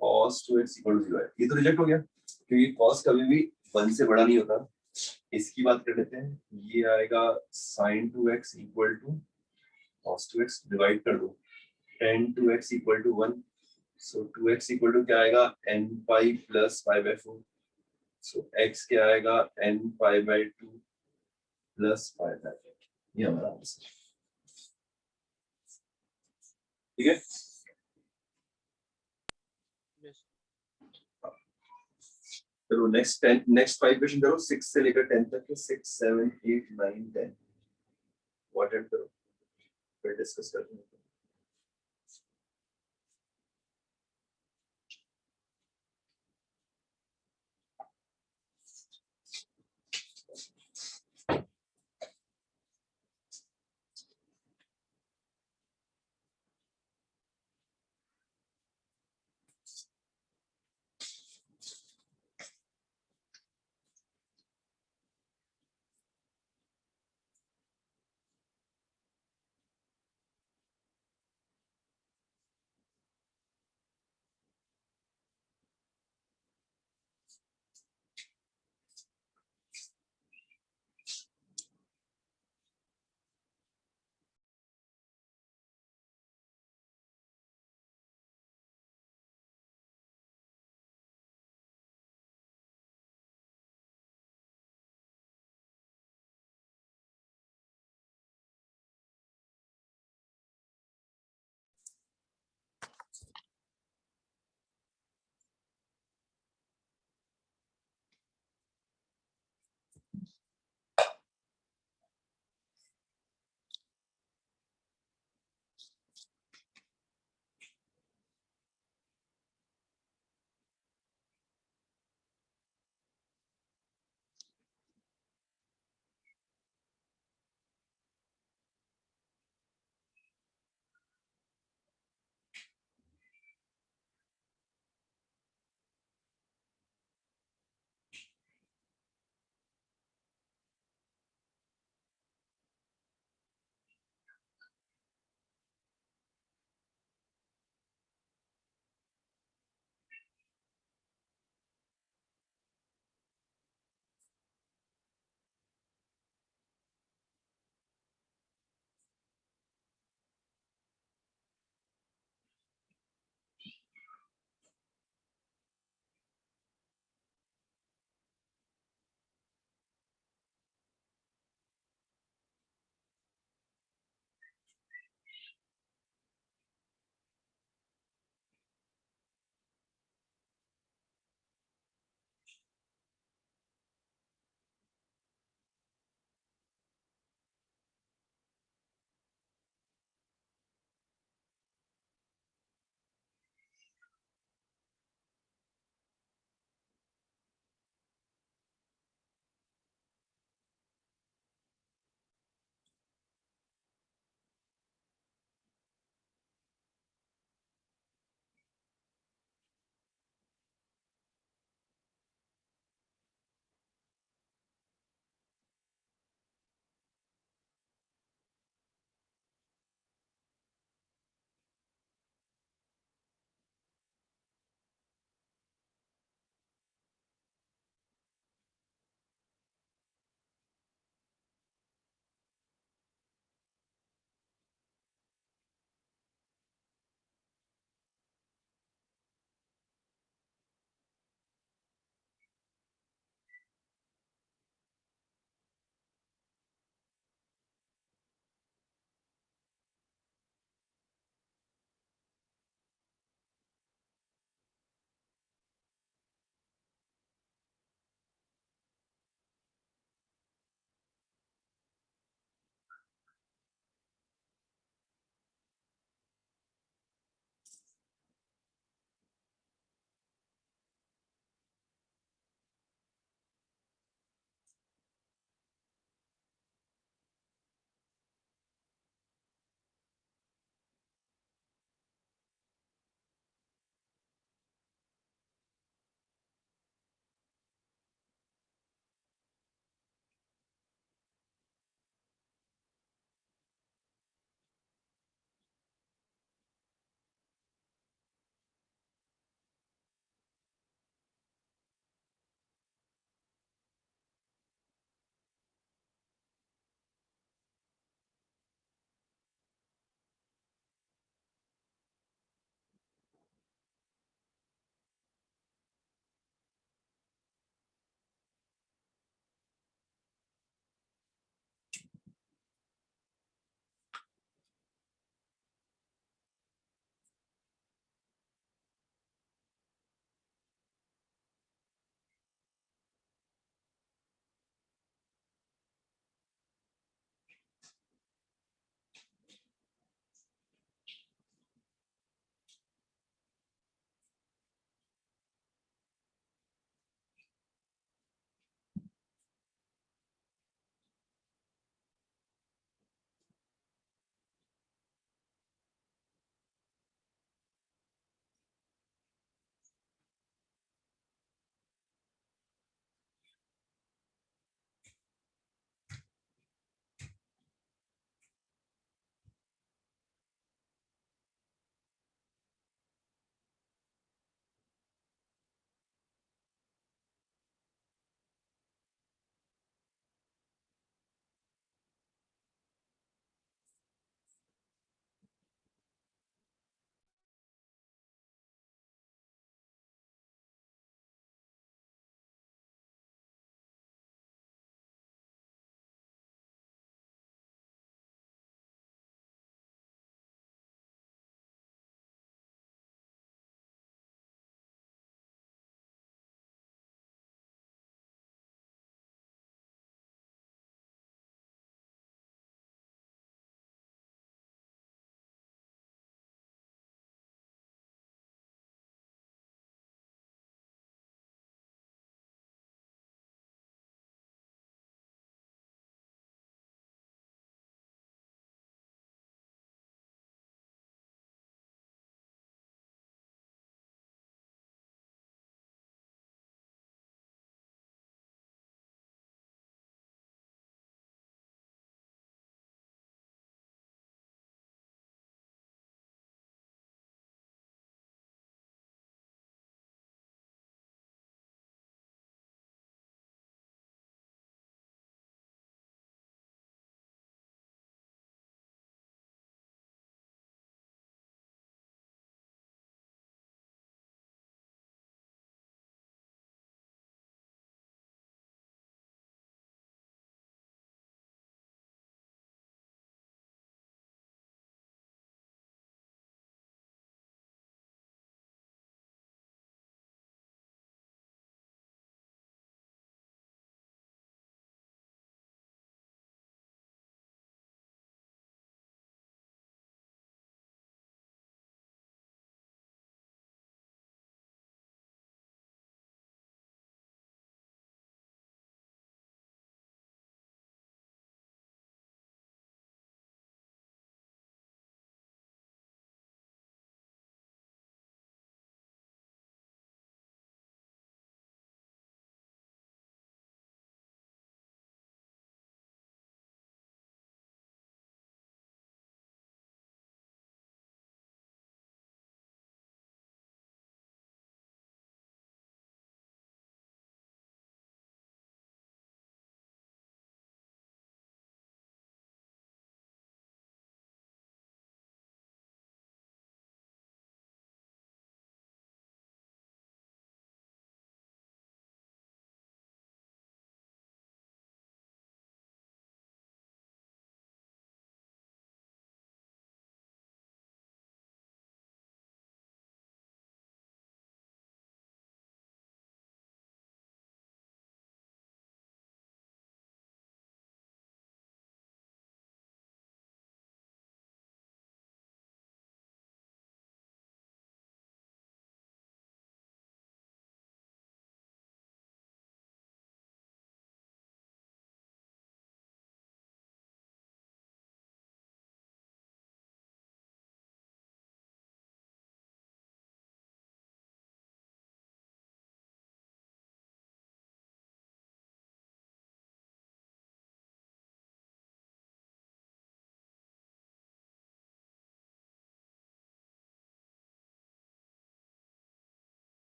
cos 2x equal to 0 है. ये तो रिजेक्ट हो गया क्योंकि cos कभी भी 1 से बड़ा नहीं होता. इसकी बात कर लेते हैं, ये आएगा sin 2x equal to cos 2x, divide कर दो, tan 2x equal to 1, so 2x equal to क्या आएगा, n pi plus pi by 4, so x क्या आएगा, n pi by 2 plus pi by 4. ये हमारा आंसर, ठीक है. चलो नेक्स्ट 5 क्वेश्चन करो, 6 से लेकर 10 तक के, 6 7 8 9 10 अटेम्प्ट करो, फिर डिस्कस करते हैं.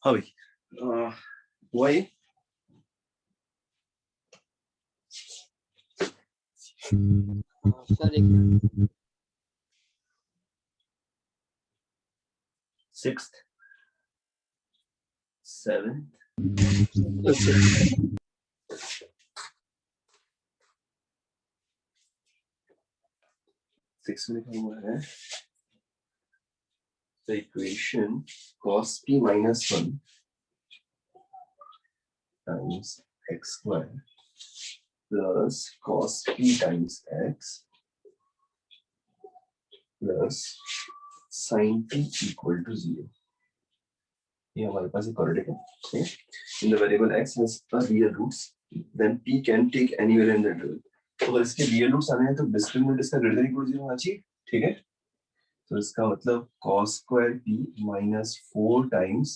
हाँ भाई हुआ ये सर एक मिनट। 6th 7th सिक्स में लिखा हुआ है the equation cos p minus 1 times x square plus cos p times x plus sin p equal to 0. ये हमारे पास एक quadratic है ठीक है? In the variable x has the real roots, then p can take anywhere in the interval. तो अगर इसके real roots आने हैं तो डिस्क्रिमिनेंट इसका greater than equal to 0 होना चाहिए ठीक है. तो इसका मतलब cos square p minus 4 times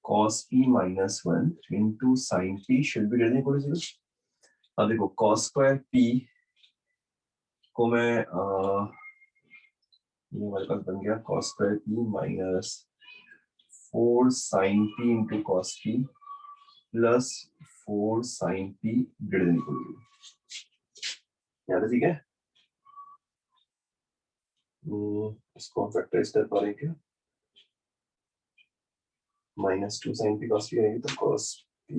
cos p minus 1 into sin p should be greater than equal to 0. अब देखो cos square p को मैं ये हमारे पास बन गया cos square p minus 4 sin p into cos p plus 4 sin p greater than equal to 0. याद है ठीक है? इसको हम फैक्टराइज कर पा रहे हैं क्या? minus 2 sin p cos p करेंगे तो cos p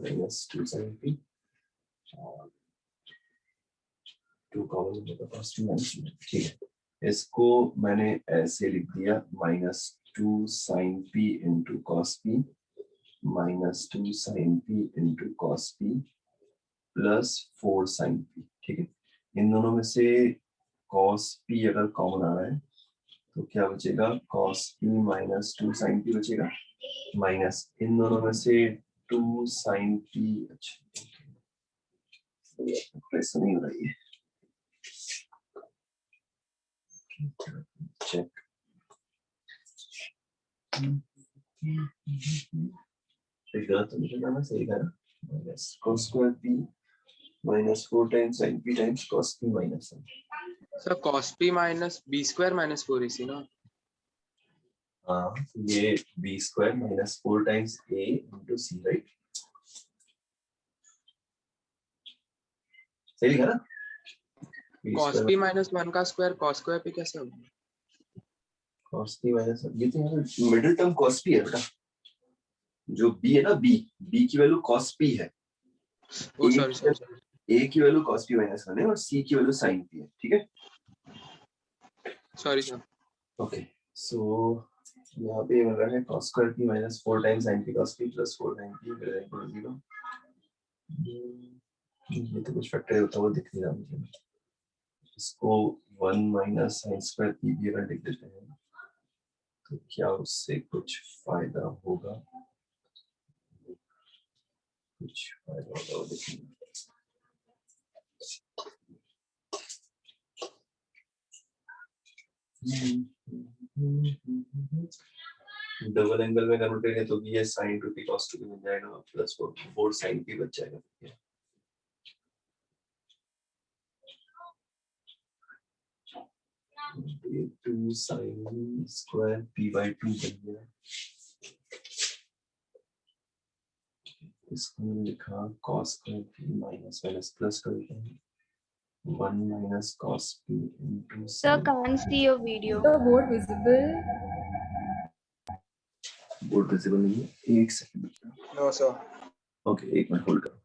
minus 2 sin p 2 common होगा cos p minus 2 ठीक है इसको मैंने ऐसे लिख दिया minus 2 sin p into cos p minus 2 sin p into cos p plus 4 sin p ठीक है इन दोनों में से cos p अगर कॉमन आ रहा है तो क्या बचेगा cos p minus 2 sin p बचेगा माइनस इन दोनों में से 2 sin p अच्छा प्रेस नहीं हो रही है check गलत तो नहीं करना सही करा minus cos square p minus 4 times sin p times cos p minus 1 sir cos p minus b square minus 4ac ना हाँ ये b square minus 4 times a into c right सही लिखा ना cos p minus 1 का square cos square p कैसे होगा cos p minus 1 ये तो यहाँ मिडिल टर्म cos p है बेटा जो b है ना b की वैल्यू cos p है ओ सॉरी a की वैल्यू cos p minus 1 है और c की वैल्यू sin p है ठीक है सॉरी सर ओके सो यहाँ पे मिल रहा है cos square p minus 4 times sin p cos p plus 4 sin p greater than equal to 0 ये तो कुछ फैक्टर होता हुआ दिख नहीं रहा मुझे इसको 1 minus sin square p भी अगर लिख देते हैं तो क्या उससे कुछ फायदा होगा कुछ फायदा होगा वो देखेंगे डबल एंगल में कन्वर्ट करेंगे तो भी ये sin 2p cos 2p मिल जाएगा प्लस 4 sin p बच जाएगा ये 2 sin square p by 2 बन गया इसको मैंने लिखा cos square p minus minus plus कर देते हैं 1 minus cos p into Sir, sin can't see your video. The board visible? Board visible नहीं है एक सेकंड नो सर ओके एक मिनट होल्ड करो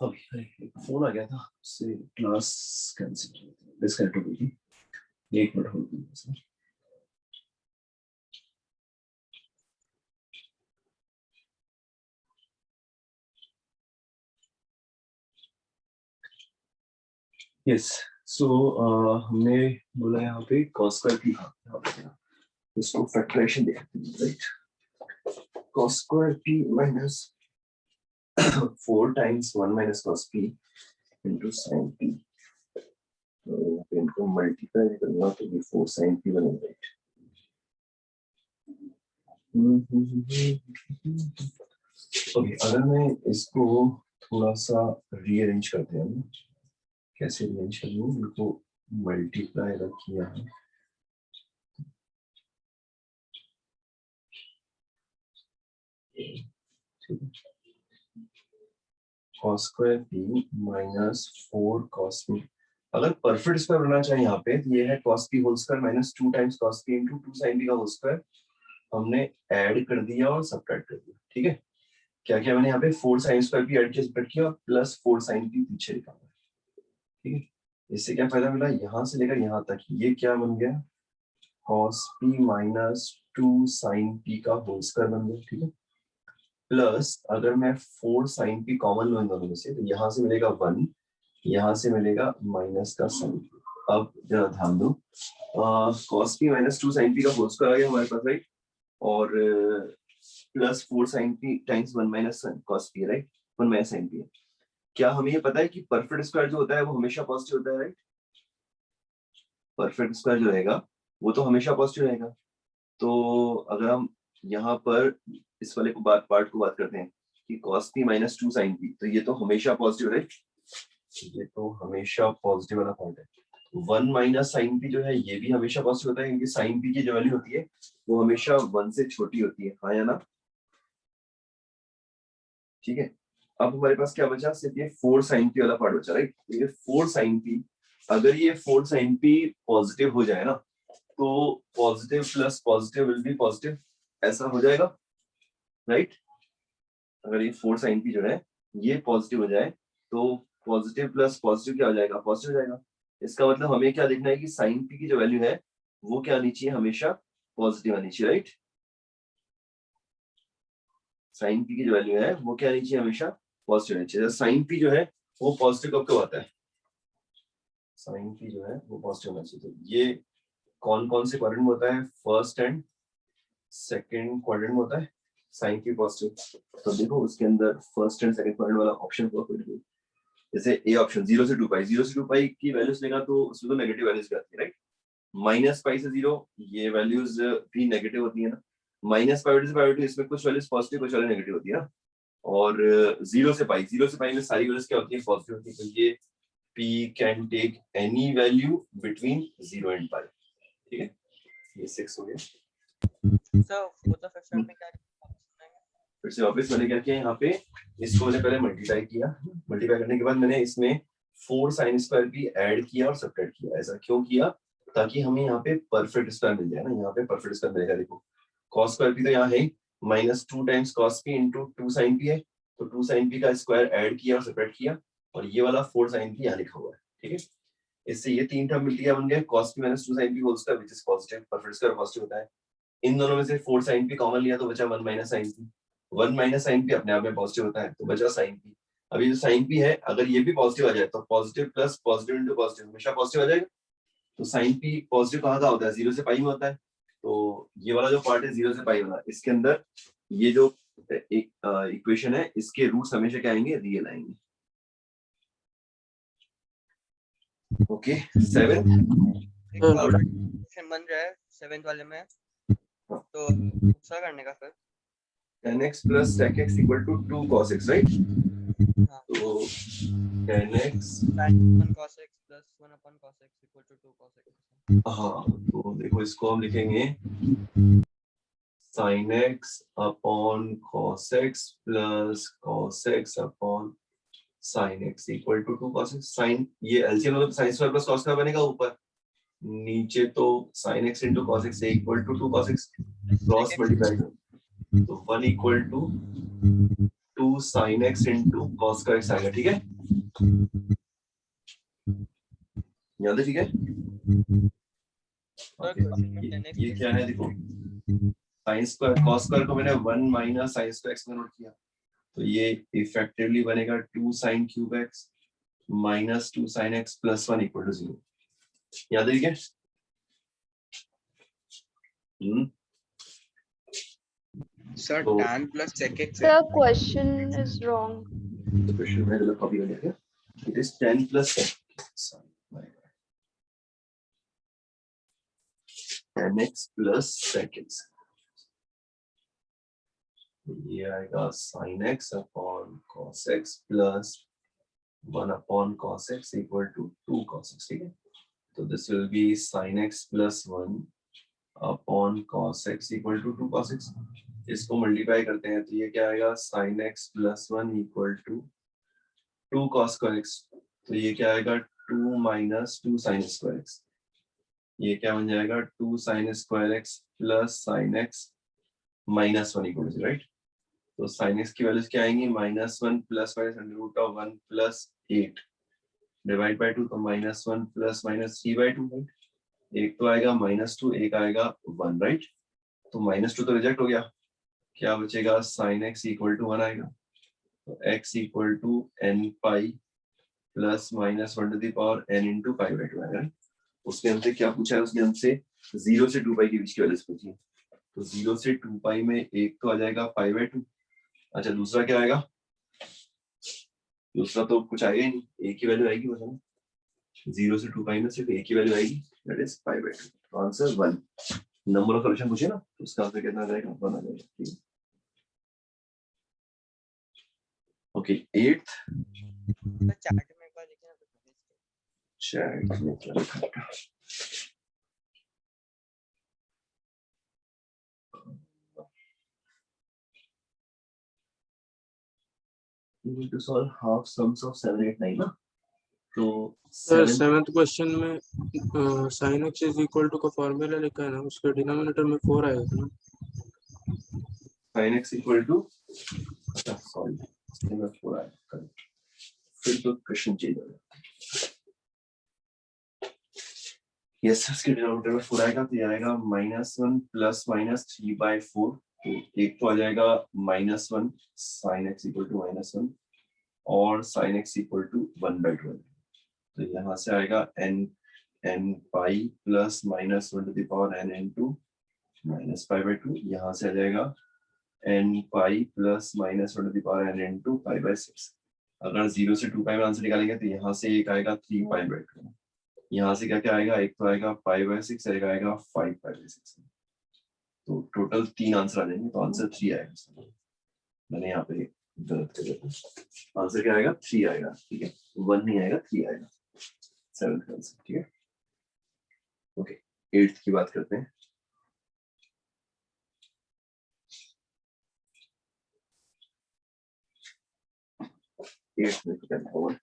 अभी अरे फोन आ गया था उससे क्लास कैंसिल डिस्कनेक्ट हो गई थी 1 मिनट होल्ड कीजिए सर यस सो हमने बोला यहाँ पे cos स्क्वायर p यहाँ पे था इसको फैक्टराइजेशन देखते हैं right cos square p minus 4 times 1 minus cos p into sin p तो यहाँ पे इनको मल्टीप्लाई करना तो ये 4 sin p बनेगा राइट ओके अगर मैं इसको थोड़ा सा रीअरेंज करते हैं कैसे रीअरेंज करूँ इनको मल्टीप्लाई रखिए यहाँ cos square p minus 4 cos p अगर परफेक्ट स्क्वायर बनना चाहिए यहाँ पे तो ये है cos p whole square minus 2 times cos p into 2 sin p का होल स्क्वायर हमने ऐड कर दिया और सब्ट्रैक्ट कर दिया ठीक है क्या क्या मैंने यहाँ पे 4 sin स्क्वायर p ऐड किया सब्ट्रैक्ट किया प्लस 4 sin p पीछे निकाला ठीक है इससे क्या फायदा मिला यहाँ से लेकर यहाँ तक ये क्या बन गया cos p minus 2 sin p का होल स्क्वायर बन गया ठीक है प्लस अगर मैं 4 sin p कॉमन लो इन दोनों में से तो यहाँ से मिलेगा 1 यहाँ से मिलेगा माइनस का sin p अब जरा ध्यान दो cos p minus 2 sin p का होल स्क्वायर आ गया हमारे पास राइट और plus 4 sin p times 1 minus cos p right 1 minus sin p क्या हमें ये पता है कि परफेक्ट स्क्वायर जो होता है वो हमेशा पॉजिटिव होता है राइट परफेक्ट स्क्वायर जो रहेगा वो तो हमेशा पॉजिटिव रहेगा तो अगर हम यहाँ पर इस वाले को बात करते हैं कि cos p minus 2 sin p तो ये तो हमेशा पॉजिटिव है ये तो हमेशा पॉजिटिव वाला पॉइंट है 1 माइनस sin p जो है ये भी हमेशा पॉजिटिव होता है क्योंकि sin p की जो वैल्यू होती है वो हमेशा 1 से छोटी होती है हाँ या ना ठीक है अब हमारे पास क्या बचा सिर्फ ये 4 sin p वाला पार्ट बचा राइट ये 4 sin p अगर ये 4 sin p पॉजिटिव हो जाए ना तो positive plus positive will be positive ऐसा हो जाएगा राइट अगर ये 4 sin p जो है ये पॉजिटिव हो जाए तो पॉजिटिव प्लस पॉजिटिव क्या हो जाएगा पॉजिटिव हो जाएगा इसका मतलब हमें क्या देखना है कि sin p की जो वैल्यू है वो क्या आनी चाहिए हमेशा पॉजिटिव आनी चाहिए राइट sin p की जो वैल्यू है वो क्या आनी चाहिए हमेशा पॉजिटिव आनी चाहिए sin p जो है वो पॉजिटिव कब आता है sin p जो है वो पॉजिटिव होना चाहिए तो ये कौन कौन से क्वाड्रेंट में होता है फर्स्ट एंड सेकंड क्वाड्रेंट में होता है sin p पॉजिटिव तो देखो उसके अंदर फर्स्ट एंड सेकंड क्वाड्रेंट वाला ऑप्शन हुआ जैसे ए ऑप्शन 0 से 2 पाई 0 से 2 पाई की वैल्यूज लेगा तो उसमें तो नेगेटिव वैल्यूज भी आती है राइट माइनस पाई से 0 ये वैल्यूज भी नेगेटिव होती है ना माइनस पाई से पाई इसमें कुछ वैल्यूज पॉजिटिव कुछ वैल्यूज नेगेटिव होती है ना और 0 से पाई में सारी वैल्यूज क्या होती है पॉजिटिव होती है तो ये p can take any value between 0 and pi ठीक है ये 6 हो गया सर वो तो फिर में क्या फिर से वापस मैंने क्या किया यहाँ पे इसको मैंने पहले मल्टीप्लाई किया मल्टीप्लाई करने के बाद मैंने इसमें 4 sin स्क्वायर भी ऐड किया और सब्ट्रैक्ट किया ऐसा क्यों किया ताकि हमें यहाँ पे परफेक्ट स्क्वायर मिल जाए ना यहाँ पे परफेक्ट स्क्वायर मिलेगा देखो cos स्क्वायर p तो यहाँ है minus 2 times cos p into 2 sin p है तो 2 sin p का स्क्वायर ऐड किया और सब्ट्रैक्ट किया और ये वाला 4 sin p यहाँ लिखा हुआ है ठीक है इससे ये तीन टर्म मिल गया बन गया cos p minus 2 sin p whole square which is positive perfect square positive होता है इन दोनों में से 4 sin p कॉमन लिया तो बचा 1 minus sin p 1 minus sin p अपने आप में पॉजिटिव होता है तो बचा sin p अब ये जो sin p है अगर ये भी पॉजिटिव आ जाए तो positive plus positive into positive हमेशा पॉजिटिव आ जाएगा तो sin p पॉजिटिव कहाँ का होता है 0 से पाई में होता है तो ये वाला जो पार्ट है 0 से पाई वाला इसके अंदर ये जो एक इक्वेशन है इसके रूट्स हमेशा क्या आएंगे रियल आएंगे ओके 7 बन रहा है 7th वाले में तो दूसरा करने का फिर tan x plus sec x equal to 2 cos x right तो tan x 1 cos x plus 1 upon cos x equal to 2 cos x हाँ तो देखो इसको हम लिखेंगे sin x upon cos x plus cos x upon sin x equal to 2 cos x sin ये LCM मतलब sin square plus cos square बनेगा ऊपर नीचे तो sin x into cos x equal to 2 cos x cross multiply तो 1 equal to 2 2 sin x into cos का x आएगा, ठीक है? याद है, ठीक है? Okay. ये क्या है देखो, sin स्क्वायर cos स्क्वायर को मैंने 1 माइनस sin स्क्वायर x में नोट किया, तो ये इफेक्टिवली बनेगा 2 sin cube x minus 2 sin x plus 1 equal to 0। याद है क्या? Sir, So- tan plus sec x. The question is wrong. The question में गलत कॉपी कर लिया क्या? It is 10 plus sorry, 10x plus sec x। ये आएगा sin x upon cos x plus 1 upon cos x equal to 2 cos x, ठीक है? तो this will be sin x plus 1 upon cos x equal to 2 cos x। इसको multiply करते हैं तो ये क्या आएगा, sin x plus 1 equal to 2 cos square x। तो ये क्या आएगा, 2 minus 2 sin square x। ये क्या बन जाएगा, 2 sin square x plus sin x minus 1 equal to 0, right? तो sin x की वैल्यूज क्या आएंगी, -1 plus minus under root of 1 plus 8 divide by 2, तो -1 plus minus 3 by 2, राइट? एक तो आएगा -2, एक आएगा 1, राइट? तो -2 तो रिजेक्ट हो गया, क्या बचेगा, sin x इक्वल टू 1 आएगा, तो x equal to n pi plus minus 1 to the power n into pi by 2 आएगा। उसने हमसे क्या पूछा है, उसने हमसे 0 से 2 पाई के बीच की वैल्यूज पूछी है, तो 0 से 2 पाई में एक तो आ जाएगा पाई बाई 2। अच्छा, दूसरा क्या आएगा, दूसरा तो कुछ आएगा ही नहीं, एक ही वैल्यू आएगी, मतलब 0 से 2 पाई में सिर्फ एक ही वैल्यू आएगी, दैट इज पाई बाई 2। तो आंसर 1। नंबर ऑफ सॉल्यूशन पूछे ना, तो उसका आंसर कितना आ जाएगा, 1 आ जाएगा, ठीक है? ओके, 8th चैट में एक बार देखना तो चैट में क्या लिखा है? You need to solve half sums of 7, 8, 9 ना? तो सर 7 7th क्वेश्चन में sin x is equal to का फॉर्मूला लिखा है ना, उसके डिनोमिनेटर में 4 आएगा ना। sin x इक्वल टू, अच्छा सॉरी, इसमें 4 आया, करेक्ट। फिर तो क्वेश्चन चेंज हो गया। यस, उसके डिनोमिनेटर में 4 आएगा, तो ये आएगा -1 प्लस माइनस 3/4। तो एक तो आ जाएगा -1 sin x इक्वल टू -1 और sin x इक्वल टू 1/2। तो यहाँ से आएगा n pi plus minus 1 to the power n into minus pi by 2। यहाँ से आ जाएगा n pi plus minus 1 to the power n into pi by 6। अगर 0 से 2 पाई में आंसर निकालेंगे तो यहाँ से एक आएगा 3 पाई बाई 2। यहाँ से क्या क्या आएगा, एक तो आएगा पाई बाई 6, एक आएगा 5 पाई बाई 6। तो टोटल 3 आंसर आ जाएंगे, तो आंसर 3 आएगा। मैंने यहाँ पे गलत कर दिया, आंसर क्या आएगा, 3 आएगा, ठीक है? 1 नहीं आएगा, 3 आएगा, 7th का आंसर, ठीक है? ओके, 8th की बात करते हैं। एट्थ में क्या लिखा हुआ है?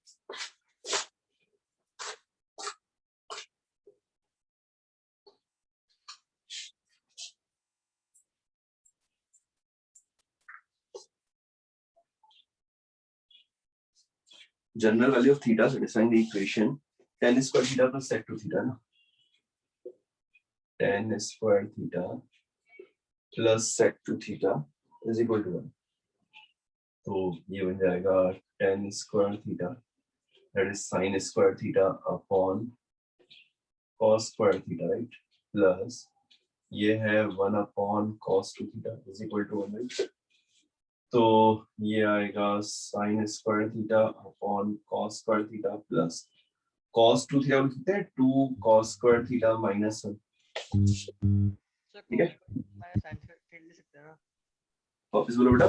General value of theta satisfying the equation tan square theta plus sec 2 theta ना, tan square theta plus sec 2 theta is equal to 1। तो ये बन जाएगा tan square theta that is sin square theta upon cos square theta, right, plus ये है 1 upon cos 2 theta is equal to 1, right? तो ये आएगा sin square theta upon cos square theta plus cos 2 theta लिखते हैं 2 cos square theta minus 1, ठीक है? मैं sin थीटा लिख सकते हैं ना, वापस बोलो बेटा।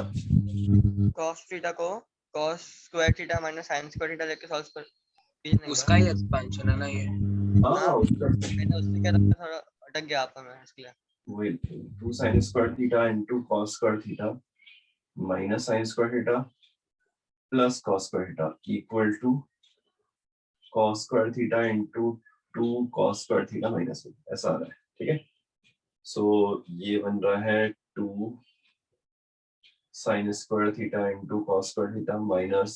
cos थीटा को cos square theta minus sin square theta लेके सॉल्व कर उसका ही एक्सपेंशन है ना ये। हाँ, उसका मैंने उससे क्या था, थोड़ा अटक गया आपका मैं इसके लिए। वही 2 sin square theta into cos square theta minus sin square theta plus cos square theta equal to cos square theta into 2 cos square theta minus 1, ऐसा आ रहा है, ठीक है? सो ये बन रहा है 2 sine square theta into cos square theta minus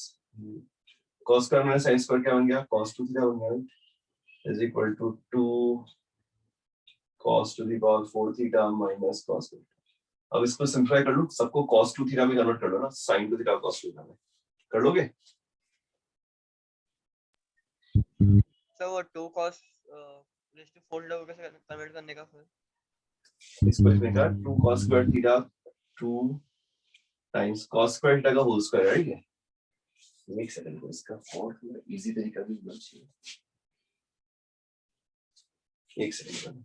cos square minus sine square क्या बन गया, cos 2 थीटा बन गया, is equal to 2 cos to the power 4 theta minus cos theta. अब इसको सिंप्लीफाई कर लो, सबको cos 2 थीटा में कन्वर्ट कर लो ना, sin 2 थीटा cos 2 थीटा में कर लोगे। सर वो 2 cos रेज़ टू 4 थीटा को कैसे कन्वर्ट करने का फिर? इसको लिखने का 2 cos square theta 2 times cos square theta का होल स्क्वायर, ठीक है। एक सेकंड को इसका और थोड़ा इजी तरीका भी होना चाहिए, एक सेकंड,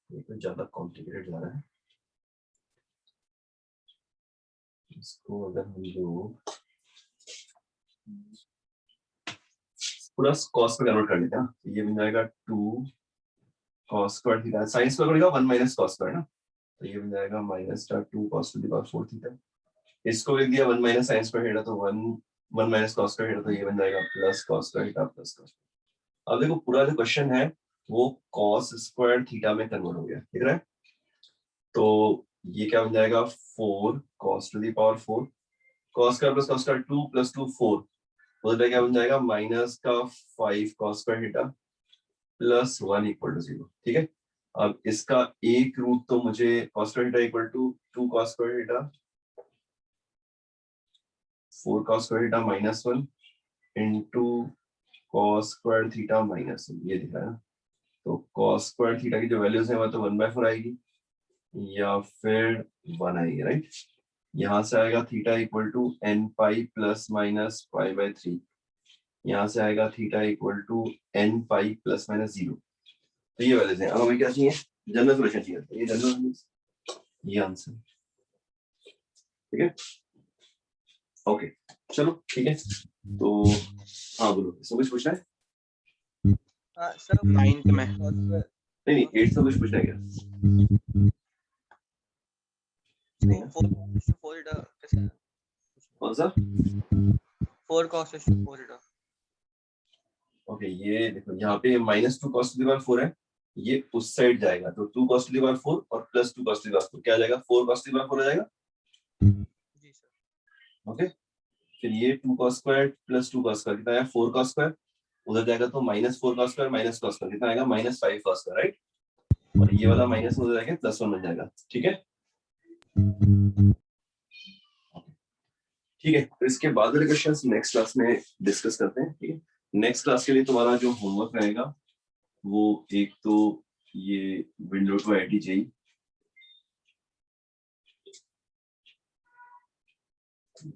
ये तो ज्यादा कॉम्प्लिकेटेड जा रहा है। इसको अगर हम लोग पूरा cos पे कन्वर्ट कर लेते हैं, तो ये बन जाएगा 2 cos square theta, sin square बनेगा 1 माइनस cos स्क्वायर ना, तो ये बन जाएगा माइनस का 2 cos to the power 4 theta. इसको लिख दिया 1 माइनस sin स्क्वायर थीटा, तो 1 माइनस cos स्क्वायर थीटा, तो ये बन जाएगा plus cos square theta plus cos। अब देखो पूरा जो क्वेश्चन है वो cos स्क्वायर थीटा में कन्वर्ट हो गया, ठीक है। तो ये क्या बन जाएगा 4 cos to the power 4 cos square plus cos square 2 plus 2 4, उधर क्या बन जाएगा माइनस का 5 cos square theta plus 1 equal to 0, ठीक है। अब इसका एक रूट तो मुझे cos square theta equal to 2 cos square theta 4 cos square theta minus 1 into cos square theta minus 1, ये दिखा है ना। तो cos स्क्वायर थीटा की जो वैल्यूज है वो तो 1/4 आएगी या फिर 1 आएगी, राइट। यहाँ से आएगा theta equal to n pi plus minus pi by 3, यहाँ से आएगा theta equal to n pi plus minus 0। तो ये वैल्यूज हैं। अब हमें क्या चाहिए, जनरल सॉल्यूशन चाहिए, ये जनरल, ये आंसर, ठीक है। ओके चलो ठीक है, तो हाँ बोलो, इसमें कुछ पूछना है? हां सर 9th में नहीं 8 से कुछ पूछना है क्या? नहीं ना? 4 थीटा कैसे? कौन सा? 4 cos raise to 4 theta. Okay ये देखो यहाँ पे minus 2 cos to the power 4 है, ये उस साइड जाएगा, तो 2 cos टू द पावर 4 और plus 2 cos to the power 4 क्या आ जाएगा, 4 cos टू द पावर 4 आ जाएगा, जी सर। ओके। फिर ये 2 cos square plus 2 cos square कितना आया, 4 cos स्क्वायर, उधर जाएगा तो minus 4 cos square minus cos square कितना आएगा, माइनस 5 cos स्क्वायर, राइट। और ये वाला माइनस उधर जाएगा प्लस 1 बन जाएगा, ठीक है। ठीक है, तो इसके बाद वाले क्वेश्चंस नेक्स्ट क्लास में डिस्कस करते हैं, ठीक है। नेक्स्ट क्लास के लिए तुम्हारा जो होमवर्क रहेगा वो एक तो ये window to IIT JEE,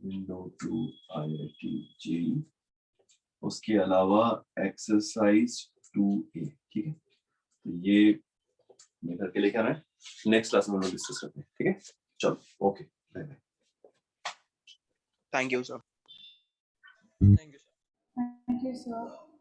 window to IIT JEE, उसके अलावा एक्सरसाइज 2A, ठीक है। तो ये मैं करके लेके आना है, नेक्स्ट क्लास में हम लोग डिस्कस करते हैं, ठीक है। चलो okay bye bye. Thank you sir. Thank you sir. Thank you, sir.